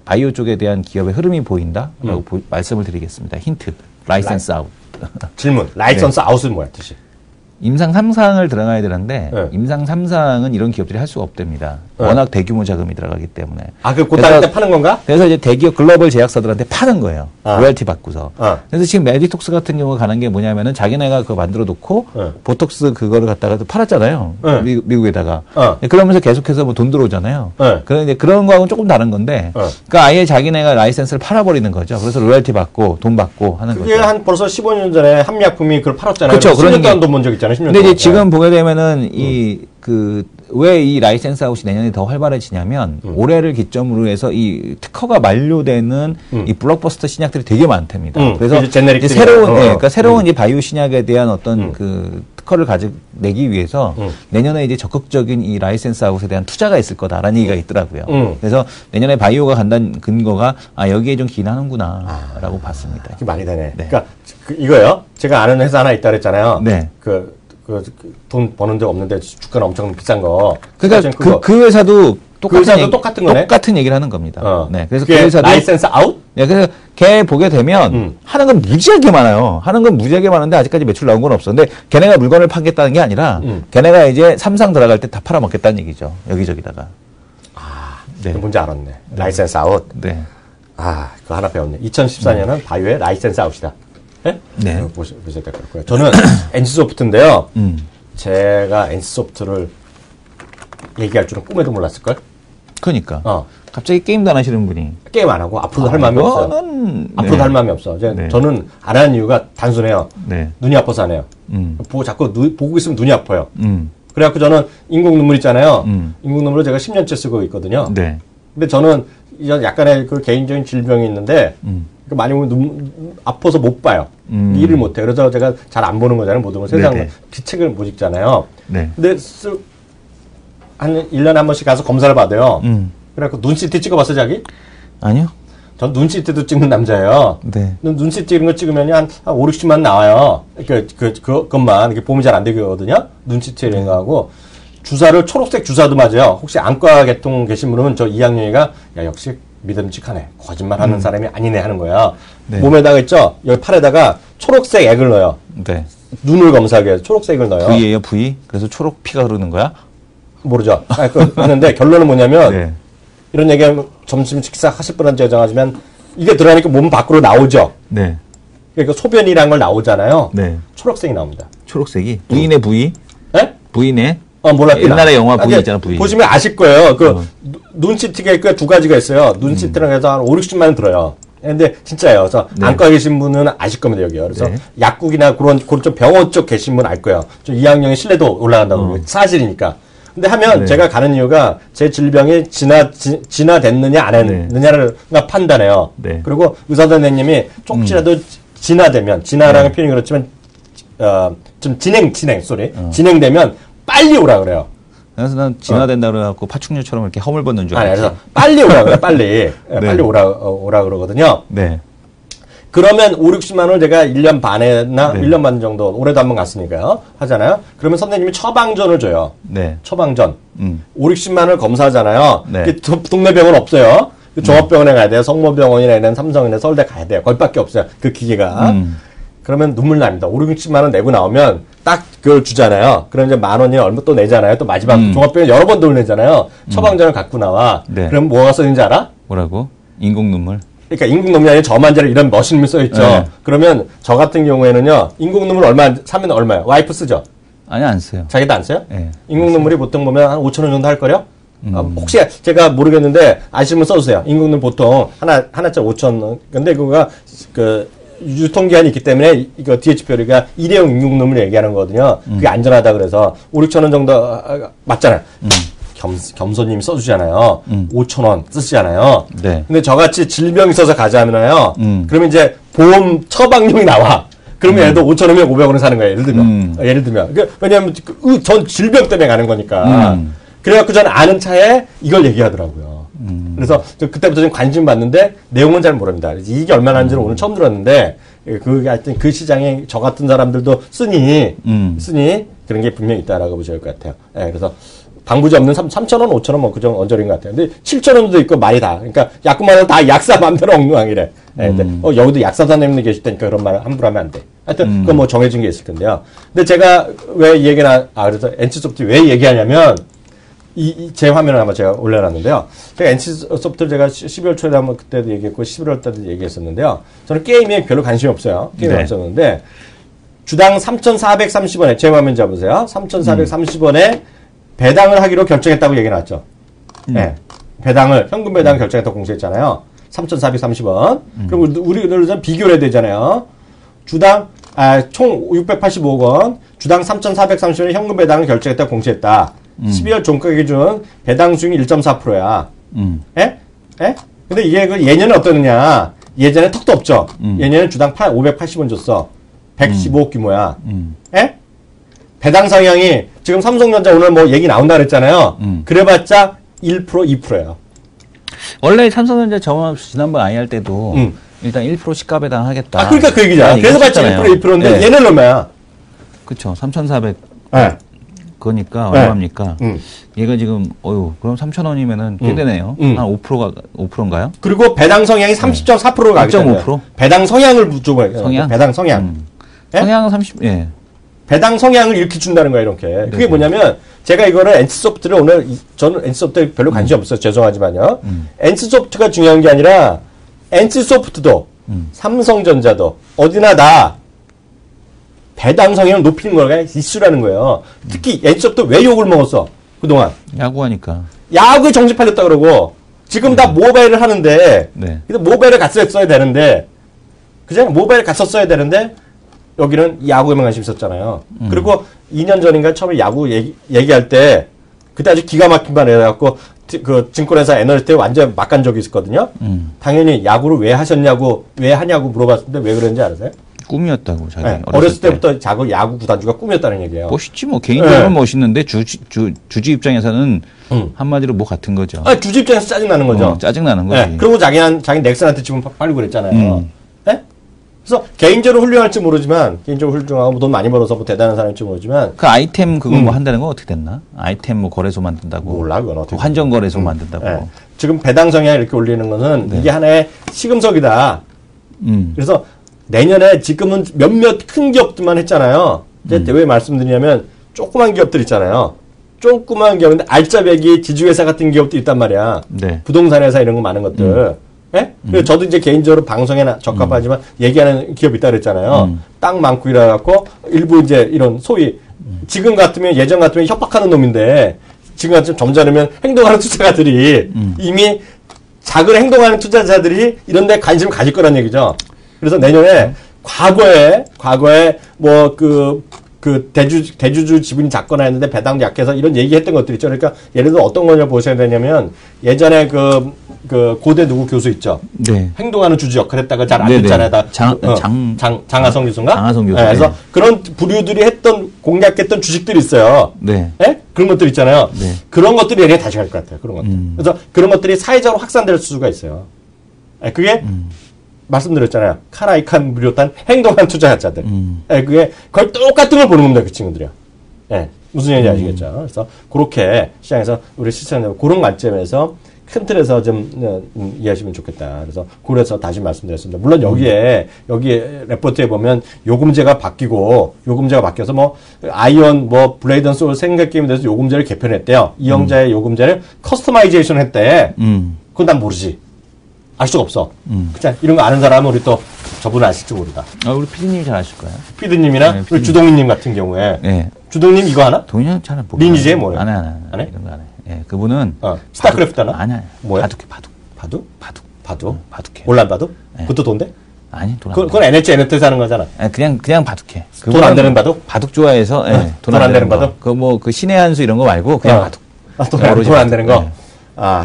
바이오 쪽에 대한 기업의 흐름이 보인다라고 말씀을 드리겠습니다. 힌트. 라이센스 아웃. 질문. 라이선스 아웃은 뭐야 뜻이? 임상 3상을 들어가야 되는데 네. 임상 3상은 이런 기업들이 할 수가 없답니다. 워낙 대규모 자금이 들어가기 때문에. 그 다른 때 파는 건가? 그래서 이제 대기업 글로벌 제약사들한테 파는 거예요. 로열티 받고서. 그래서 지금 메디톡스 같은 경우가 가는 게 뭐냐면은 자기네가 그거 만들어 놓고 보톡스 그거를 갖다가 팔았잖아요. 미국에다가. 그러면서 계속해서 뭐 돈 들어오잖아요. 그런데 그런 거하고는 조금 다른 건데 그러니까 아예 자기네가 라이센스를 팔아버리는 거죠. 그래서 로열티 받고 돈 받고 하는 거죠. 그게 한 벌써 15년 전에 한미약품이 그걸 팔았잖아요. 그렇죠. 10년 동안 돈 번 적 있잖아요. 10년 근데 동안. 이제 지금 보게 되면은 왜 이 라이센스 아웃이 내년에 더 활발해지냐면 올해를 기점으로 해서 이 특허가 만료되는 이 블록버스터 신약들이 되게 많답니다. 그래서 이제 새로운 그러니까 새로운 이 바이오 신약에 대한 어떤 특허를 내기 위해서 내년에 이제 적극적인 이 라이센스 아웃에 대한 투자가 있을 거다라는 얘기가 있더라고요. 그래서 내년에 바이오가 간다는 근거가 여기에 좀 기인하는구나라고 봤습니다. 그게 말이 되네. 네. 그러니까 이거요. 제가 아는 회사 하나 있다 그랬잖아요. 네. 돈 버는 적 없는데 주가는 엄청 비싼 거. 그러니까 그 회사도 똑같은 거네. 똑같은 얘기를 하는 겁니다. 네. 그래서 그 그게 회사도 라이센스 아웃? 네, 그래서 걔 보게 되면 하는 건 무지하게 많아요. 하는 건 무지하게 많은데 아직까지 매출 나온 건 없어. 근데 걔네가 물건을 파겠다는 게 아니라 걔네가 이제 삼상 들어갈 때 다 팔아먹겠다는 얘기죠. 여기저기다가. 네. 뭔지 알았네. 라이센스 아웃. 네. 그거 하나 배웠네. 2014년은 바이오의 라이센스 아웃이다. 네? 네. 보셔야 될 것 같고요. 저는 NC소프트인데요. 제가 NC소프트를 얘기할 줄은 꿈에도 몰랐을걸? 그러니까. 갑자기 게임도 안 하시는 분이. 게임 안 하고 앞으로도 할 마음이 없어요. 앞으로도 할 마음이 없어. 저는 안 하는 이유가 단순해요. 네. 눈이 아파서 안 해요. 자꾸 보고 있으면 눈이 아파요. 그래갖고 저는 인공 눈물 있잖아요. 인공 눈물을 제가 10년째 쓰고 있거든요. 네. 근데 저는 약간의 그 개인적인 질병이 있는데 많이 보면 아파서 못 봐요. 일을 못 해요. 그래서 제가 잘 안 보는 거잖아요. 모든 걸 세상 책을 못 읽잖아요. 네. 근데 한 1년에 한 번씩 가서 검사를 받아요. 그래갖고 눈 CT 찍어봤어, 자기? 아니요. 전 눈 CT도 찍는 남자예요. 네. 눈 CT 이런 거 찍으면 한 5, 60만 나와요. 그것만. 이렇게 보험이 잘 안 되거든요. 눈 CT 이런 거 하고. 주사를 초록색 주사도 맞아요. 혹시 안과 계통 계신 분은 저 2학년이가 역시 믿음직하네. 거짓말 하는 사람이 아니네 하는 거야. 네. 몸에다가 있죠? 여기 팔에다가 초록색 액을 넣어요. 네. 눈을 검사하기 위해서 초록색을 넣어요. V예요, V? 그래서 초록 피가 흐르는 거야? 모르죠. 하는데 결론은 뭐냐면 네. 이런 얘기하면 점심 식사 하실 분한테 여정하시면 이게 들어가니까 몸 밖으로 나오죠. 네. 그러니까 소변이란 걸 나오잖아요. 네. 초록색이 나옵니다. 초록색이? V네, V? 예? V네? 몰랐구나. 옛날에 영화 V 있잖아, V. 보시면 아실 거예요. 눈 CT가 두 가지가 있어요. 눈 CT랑 해서 한 5, 60만 원 들어요. 근데 진짜예요. 그래서 안과 계신 분은 아실 겁니다, 여기요. 그래서 약국이나 그런 좀 병원 쪽 계신 분 알 거예요. 좀 2학년의 신뢰도 올라간다고. 사실이니까. 근데 하면 제가 가는 이유가 제 질병이 진화됐느냐 안 했느냐를 판단해요. 네. 그리고 의사 선생님이 조금이라도 진화되면, 진화라는 표현이 그렇지만, 좀 진행되면 빨리 오라 그래요. 그래서 난 진화된다 그래갖고 파충류처럼 이렇게 허물 벗는 줄 아니, 알았어. 그래서 빨리 오라 그래요, 빨리. 빨리 오라 그러거든요. 네. 그러면 5, 60만 원을 제가 1년 반에나 1년 반 정도, 올해도 한 번 갔으니까요. 하잖아요. 그러면 선생님이 처방전을 줘요. 네. 처방전. 5, 60만 원을 검사하잖아요. 네. 동네 병원 없어요. 종합병원에 가야 돼요. 성모병원이나 삼성이나 서울대 가야 돼요. 거기밖에 없어요. 그 기계가. 그러면 눈물 납니다. 5, 60만 원 내고 나오면 딱 그걸 주잖아요. 그럼 이제 만 원이 얼마 또 내잖아요. 또 마지막 종합병원 여러 번 돈 내잖아요. 처방전을 갖고 나와. 네. 그럼 뭐가 써있는지 알아? 뭐라고? 인공 눈물? 그러니까 인공 눈물이 아니라 저만저를 이런 머신이 써있죠. 네. 그러면 저 같은 경우에는요. 인공 눈물 사면 얼마예요? 와이프 쓰죠? 아니, 안 써요. 자기도 안 써요? 네. 인공 눈물이 보통 보면 한 5,000원 정도 할 거요? 혹시 제가 모르겠는데 아시면 써주세요. 인공 눈물 보통 하나짜리 5,000원. 근데 그거가 유통기한이 있기 때문에 이거 DH표리가 일회용 인공 눈물 얘기하는 거거든요. 그게 안전하다 그래서 5, 6,000원 정도 맞잖아요. 겸손님이 써주잖아요. 5,000원 쓰시잖아요. 네. 근데 저같이 질병이 있어서 가자면요. 그러면 이제 보험 처방용이 나와. 그러면 예를 들어 5,000원이면 500원을 사는 거예요. 예를 들면. 왜냐하면 전 질병 때문에 가는 거니까. 그래갖고 저는 아는 차에 이걸 얘기하더라고요. 그래서 그때부터 좀 관심 받는데 내용은 잘 모릅니다. 이게 얼마나 하는지는 오늘 처음 들었는데 하여튼 그 시장에 저 같은 사람들도 쓰니 그런 게 분명히 있다라고 보셔야 할 것 같아요. 네, 그래서 방부제 없는 3,000원, 5,000원 뭐 그정 언저리인 것 같아요. 근데 7,000원도 있고 말이 다. 그러니까 약국마다 다 약사 맘대로 엉망이래. 네, 근데 여기도 약사 선생님들 계실 테니까 그런 말 함부로 하면 안 돼. 하여튼 그건 뭐 정해진 게 있을 텐데요. 근데 제가 왜 그래서 NC소프트 왜 얘기하냐면 제 화면을 한번 제가 올려놨는데요. 제가 NC소프트를 제가 12월 초에 한번 그때도 얘기했고 11월 때도 얘기했었는데요. 저는 게임에 별로 관심이 없어요. 게임에 없었는데 주당 3,430원에 제 화면 잡으세요. 3,430원에 배당을 하기로 결정했다고 얘기 나왔죠. 네. 현금 배당을 결정했다고 공시했잖아요. 3,430원. 그럼 우리는 비교를 해야 되잖아요. 주당, 총 685억 원, 주당 3,430원에 현금 배당을 결정했다고 공시했다. 12월 종가 기준 배당 수익이 1.4%야. 예? 근데 이게 예년은 어떠느냐. 예전에 턱도 없죠. 예년은 주당 580원 줬어. 115억 규모야. 예? 배당 성향이 지금 삼성전자 오늘 뭐 얘기 나온다 그랬잖아요. 그래봤자 1%, 2%예요. 원래 삼성전자 지난번 IR 때도 일단 1% 시가 배당하겠다. 아, 그러니까 그 얘기잖아. 그래서 봤자 1%, 2%인데 네. 얘는 얼마야? 그쵸. 3,400. 네. 그거니까 네. 얼마입니까? 얘가 지금 그럼 3,000원이면은 꽤 되네요. 한 5%인가요? 그리고 배당 성향이 30.4%가 가겠잖아요. 6.5%? 배당 성향을 묻죠. 성향? 배당 성향. 예? 성향은 30. 예. 배당 성향을 이렇게 준다는 거야, 이렇게. 그게 네네. 뭐냐면, 제가 이거를 NC소프트를 오늘, 저는 NC소프트에 별로 관심이 없어요. 죄송하지만요. NC소프트가 중요한 게 아니라, NC소프트도, 삼성전자도, 어디나 다, 배당 성향을 높이는 거가 이슈라는 거예요. 특히 NC소프트 왜 욕을 먹었어? 그동안. 야구하니까. 야구에 정신 팔렸다 그러고, 지금 다 모바일을 하는데, 네. 근데 모바일을 갔었어야 되는데, 그죠? 모바일 갔었어야 되는데, 여기는 야구에만 관심 있었잖아요. 그리고 2년 전인가 처음에 야구 얘기할 때, 그때 아주 기가 막힌 말 해갖고, 그 증권회사 애널리스트에 완전 막 간 적이 있었거든요. 당연히 야구를 왜 하셨냐고, 왜 하냐고 물어봤는데 왜 그런지 알아세요? 꿈이었다고, 자기. 네, 어렸을 때부터 야구 구단주가 꿈이었다는 얘기예요. 멋있지, 뭐. 개인적으로 네. 멋있는데, 주주 입장에서는 한마디로 뭐 같은 거죠. 아, 주주 입장에서 짜증나는 거죠. 짜증나는 거지. 네, 그리고 자기 넥슨한테 지금 팔고 그랬잖아요. 네? 그래서 개인적으로 훌륭할지 모르지만, 개인적으로 훌륭하고 뭐 돈 많이 벌어서 뭐 대단한 사람일지 모르지만, 그 아이템 그거 뭐 한다는 건 어떻게 됐나? 아이템 뭐 거래소 만든다고. 몰라, 그건 어떻게. 환전 거래소 만든다고. 네. 지금 배당 성향 이렇게 올리는 것은 네. 이게 하나의 시금석이다. 그래서 내년에 지금은 몇몇 큰 기업들만 했잖아요. 이제 왜 말씀드리냐면 조그만 기업들 있잖아요. 조그만 기업인데 알짜배기 지주회사 같은 기업도 있단 말이야. 네. 부동산 회사 이런 거 많은 것들. 예? 그래서 저도 이제 개인적으로 방송에 적합하지만 얘기하는 기업 있다 그랬잖아요. 땅 많고 이래갖고 일부 이제 이런 소위 지금 같으면 예전 같으면 협박하는 놈인데 지금 같으면 점잖으면 행동하는 투자가들이 이미 작은 행동하는 투자자들이 이런 데 관심을 가질 거란 얘기죠. 그래서 내년에 과거에 뭐 대주주 지분이 작거나 했는데 배당도 약해서 이런 얘기했던 것들 있죠. 그러니까 예를 들어 어떤 거냐 보셔야 되냐면 예전에 그 고대 누구 교수 있죠. 네. 행동하는 주주 역할 했다가 잘 안 네네. 됐잖아요. 다 장하성 교수인가? 장하성 교수. 네, 그래서 네. 그런 부류들이 공략했던 주식들이 있어요. 네. 예? 그런 것들 있잖아요. 네. 그런 것들이 얘기가 다시 갈 것 같아요. 그런 것들. 그래서 그런 것들이 사회적으로 확산될 수가 있어요. 예, 그게 말씀드렸잖아요. 카라이칸 비롯한 행동한 투자자들. 예, 그게 거의 똑같은 걸 보는 겁니다. 그 친구들이요. 예, 무슨 얘기인지 아시겠죠? 그래서 그렇게 시장에서 우리 시청자 그런 관점에서 큰 틀에서 좀 이해하시면 좋겠다. 그래서 그래서 다시 말씀드렸습니다. 물론 여기에 레포트에 보면 요금제가 바뀌어서 뭐 아이언 뭐 블레이드 앤 소울 생각 게임에 대해서 요금제를 개편했대요. 이영자의 요금제를 커스터마이제이션 했대. 그건 난 모르지. 알 수가 없어. 그쵸? 이런 거 아는 사람은 우리 또 저분 아실지 모르다. 우리 피디님이 잘 아실 거예요. 피디님이나 네, 우리 주동희님 같은 경우에. 네. 주동님 이거 하나? 동현 잘은 모르. 리니지에 뭐예요? 안 해. 안 해? 이런 거 안 해. 예, 그분은 스타크래프트 하나? 아니. 뭐야? 바둑. 바둑해. 몰란 바둑? 네. 그것도 돈데? 아니, 돈 안 그건 NHN에서 하는 거잖아. 돼. 그냥 바둑해. 돈 안 되는 바둑? 바둑 좋아해서 돈 안 되는 거. 바둑? 그 신의 한수 이런 거 말고 그냥 바둑. 돈 안 되는 거? 네.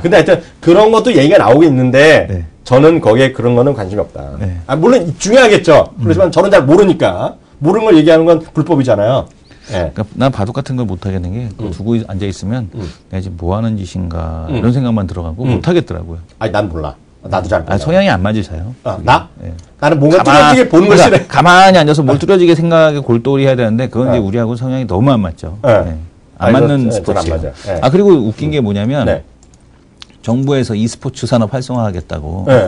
근데 하여튼 그런 것도 얘기가 나오고 있는데 네. 저는 거기에 그런 거는 관심이 없다. 네. 물론 중요하겠죠. 그렇지만 저는 잘 모르니까 모르는 걸 얘기하는 건 불법이잖아요. 네. 그러니까 난 바둑 같은 걸 못 하겠는 게 두고 앉아 있으면 내가 지금 뭐 하는 짓인가 이런 생각만 들어가고 못 하겠더라고요. 아니 난 몰라. 나도 잘 몰라. 성향이 안 맞으셔요. 나? 네. 나는 뭔가 뚜렷하게 보는 거 싫어. 가만히 앉아서 뭘 뚜렷하게 생각하게 골똘히 해야 되는데 그건 이제 우리하고 성향이 너무 안 맞죠. 네. 안 맞는 스포츠예요. 안 맞아요. 네. 그리고 웃긴 게 뭐냐면 네. 정부에서 e스포츠 산업 활성화하겠다고. 네.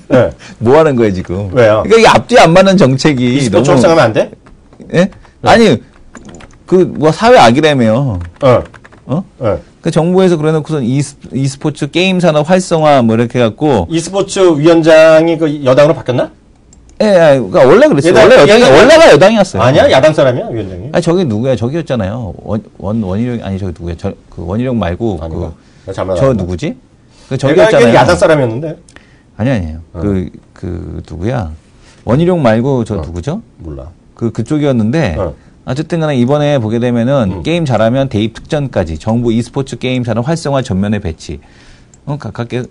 네. 뭐 하는 거예요, 지금? 왜요? 그러니까 이게 앞뒤 안 맞는 정책이 e스포츠 활성화하면 안 돼? 예? 아니, 뭐 사회 악이라며요. 그 정부에서 그래 놓고선 e스포츠 게임 산업 활성화 뭐 이렇게 해갖고. e스포츠 위원장이 그 여당으로 바뀌었나? 예, 그러니까 원래 그랬어요. 원래가 여당이었어요. 아니야? 야당 사람이야, 위원장이? 아니, 저기 누구야? 저기였잖아요. 원희룡, 아니, 저기 누구야? 그 원희룡 말고. 저 누구지? 저기였잖아요. 야당 사람이었는데. 아니에요. 누구야? 원희룡 말고 저 누구죠? 몰라. 그쪽이었는데. 어쨌든 간에 이번에 보게 되면은 게임 잘하면 대입 특전까지 정부 e스포츠 게임 산업 활성화 전면에 배치. 가깝게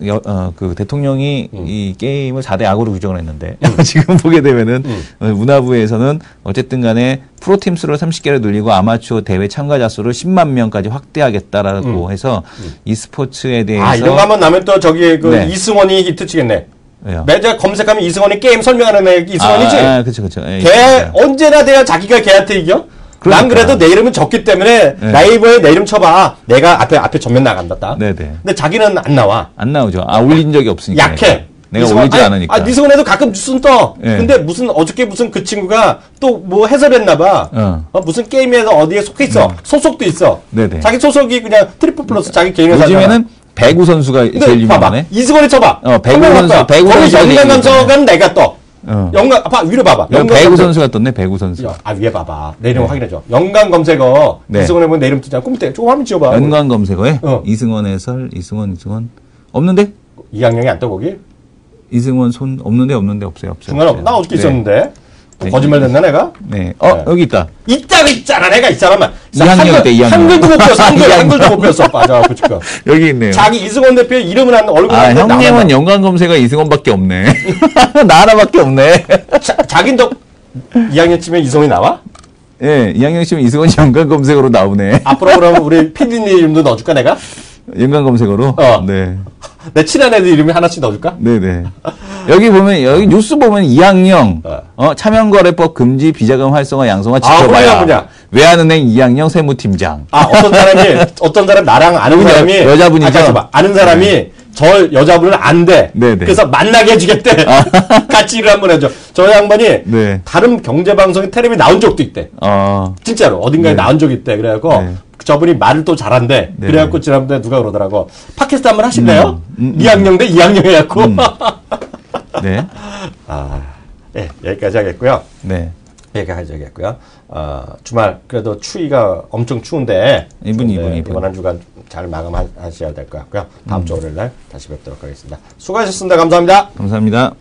그 대통령이 이 게임을 4대 악으로 규정을 했는데 지금 보게 되면은 문화부에서는 어쨌든 간에 프로팀 수를 30개를 늘리고 아마추어 대회 참가자 수를 10만 명까지 확대하겠다라고 해서 e스포츠에 대해서 이런 거 한번 나면 또 저기 그 네. 이승원이 히트치겠네. 왜요? 매장 검색하면 이승원이 게임 설명하는 애 이승원이지. 그렇죠. 예, 걔 언제나 내가 자기가 걔한테 이겨? 그러니까. 난 그래도 내 이름은 적기 때문에 네. 나이버에 내 이름 쳐봐. 내가 앞에 전면 나간다. 네네. 근데 자기는 안 나와. 안 나오죠. 올린 적이 없으니까. 약해. 내가 이승원, 올리지 않으니까. 이승원에도 가끔 뉴스는 떠. 네. 근데 어저께 무슨 그 친구가 또 뭐 해설했나봐. 무슨 게임에서 어디에 속해 있어. 소속도 있어. 네네. 자기 소속이 그냥 트리플 플러스 자기 개인 회사. 요즘에는 배구 선수가 제일 유명하네. 이승원이 쳐봐. 배구 선수, 배구 거기 선수가 영광 제일 감성은 내가 떠. 위로 봐봐. 배구 선수가 떴네, 배구 선수. 위에 봐봐. 내 이름 확인해줘. 연관 검색어. 네. 이승원에 보면 내 이름 뜨잖아. 꿈때 조금 화면 지워봐. 연관 검색어에 이승원 해설, 이승원 없는데? 이학년이 안 떠 거기? 이승원 손 없는데 없어요. 중간에 나 어저께 네. 있었는데. 네. 거짓말 됐나 내가? 네. 네. 여기 있다. 있잖아 내가 있잖아. 2학년 때 2학년. 한글도 못 배웠어. 한글도 못 배웠어. 빠져갖고 지금. 여기 있네요. 자기 이승원 대표 이름은 안 얼굴 안 형님은 연관 검색어 이승원밖에 없네. 나 하나밖에 없네. 자긴 더 2학년쯤에 이승원이 나와? 예, 2학년 시면 이승원이 연관 검색어로 나오네. 앞으로 그러면 우리 PD님 이름도 넣어줄까 내가? 연관 검색어로? 네. 내 친한 애들 이름이 하나씩 넣어줄까? 네네. 여기 보면, 여기 뉴스 보면 2학년, 차명거래법 금지 비자금 활성화 양성화 지켜봐야. 뭐냐. 외환은행 2학년 세무팀장. 어떤 사람 나랑 아는 그죠? 사람이. 여자분이죠? 아는 사람이 저 여자분을 안 돼. 네네. 그래서 만나게 해주겠대. 같이 일을 한번 해줘. 저 양반이 네. 다른 경제방송에 텔레비 나온 적도 있대. 진짜로. 어딘가에 네. 나온 적이 있대. 그래갖고 네. 저분이 말을 또 잘한대. 네. 그래갖고 지난번에 누가 그러더라고. 팟캐스트 한번 하실래요? 2학년 대 2학년 해갖고. 네. 네, 여기까지 하겠고요. 네. 여기까지 하겠고요. 주말 그래도 추위가 엄청 추운데 이번. 이번 한 주간 잘 마감하셔야 될 것 같고요. 다음 주 월요일 날 다시 뵙도록 하겠습니다. 수고하셨습니다. 감사합니다. 감사합니다.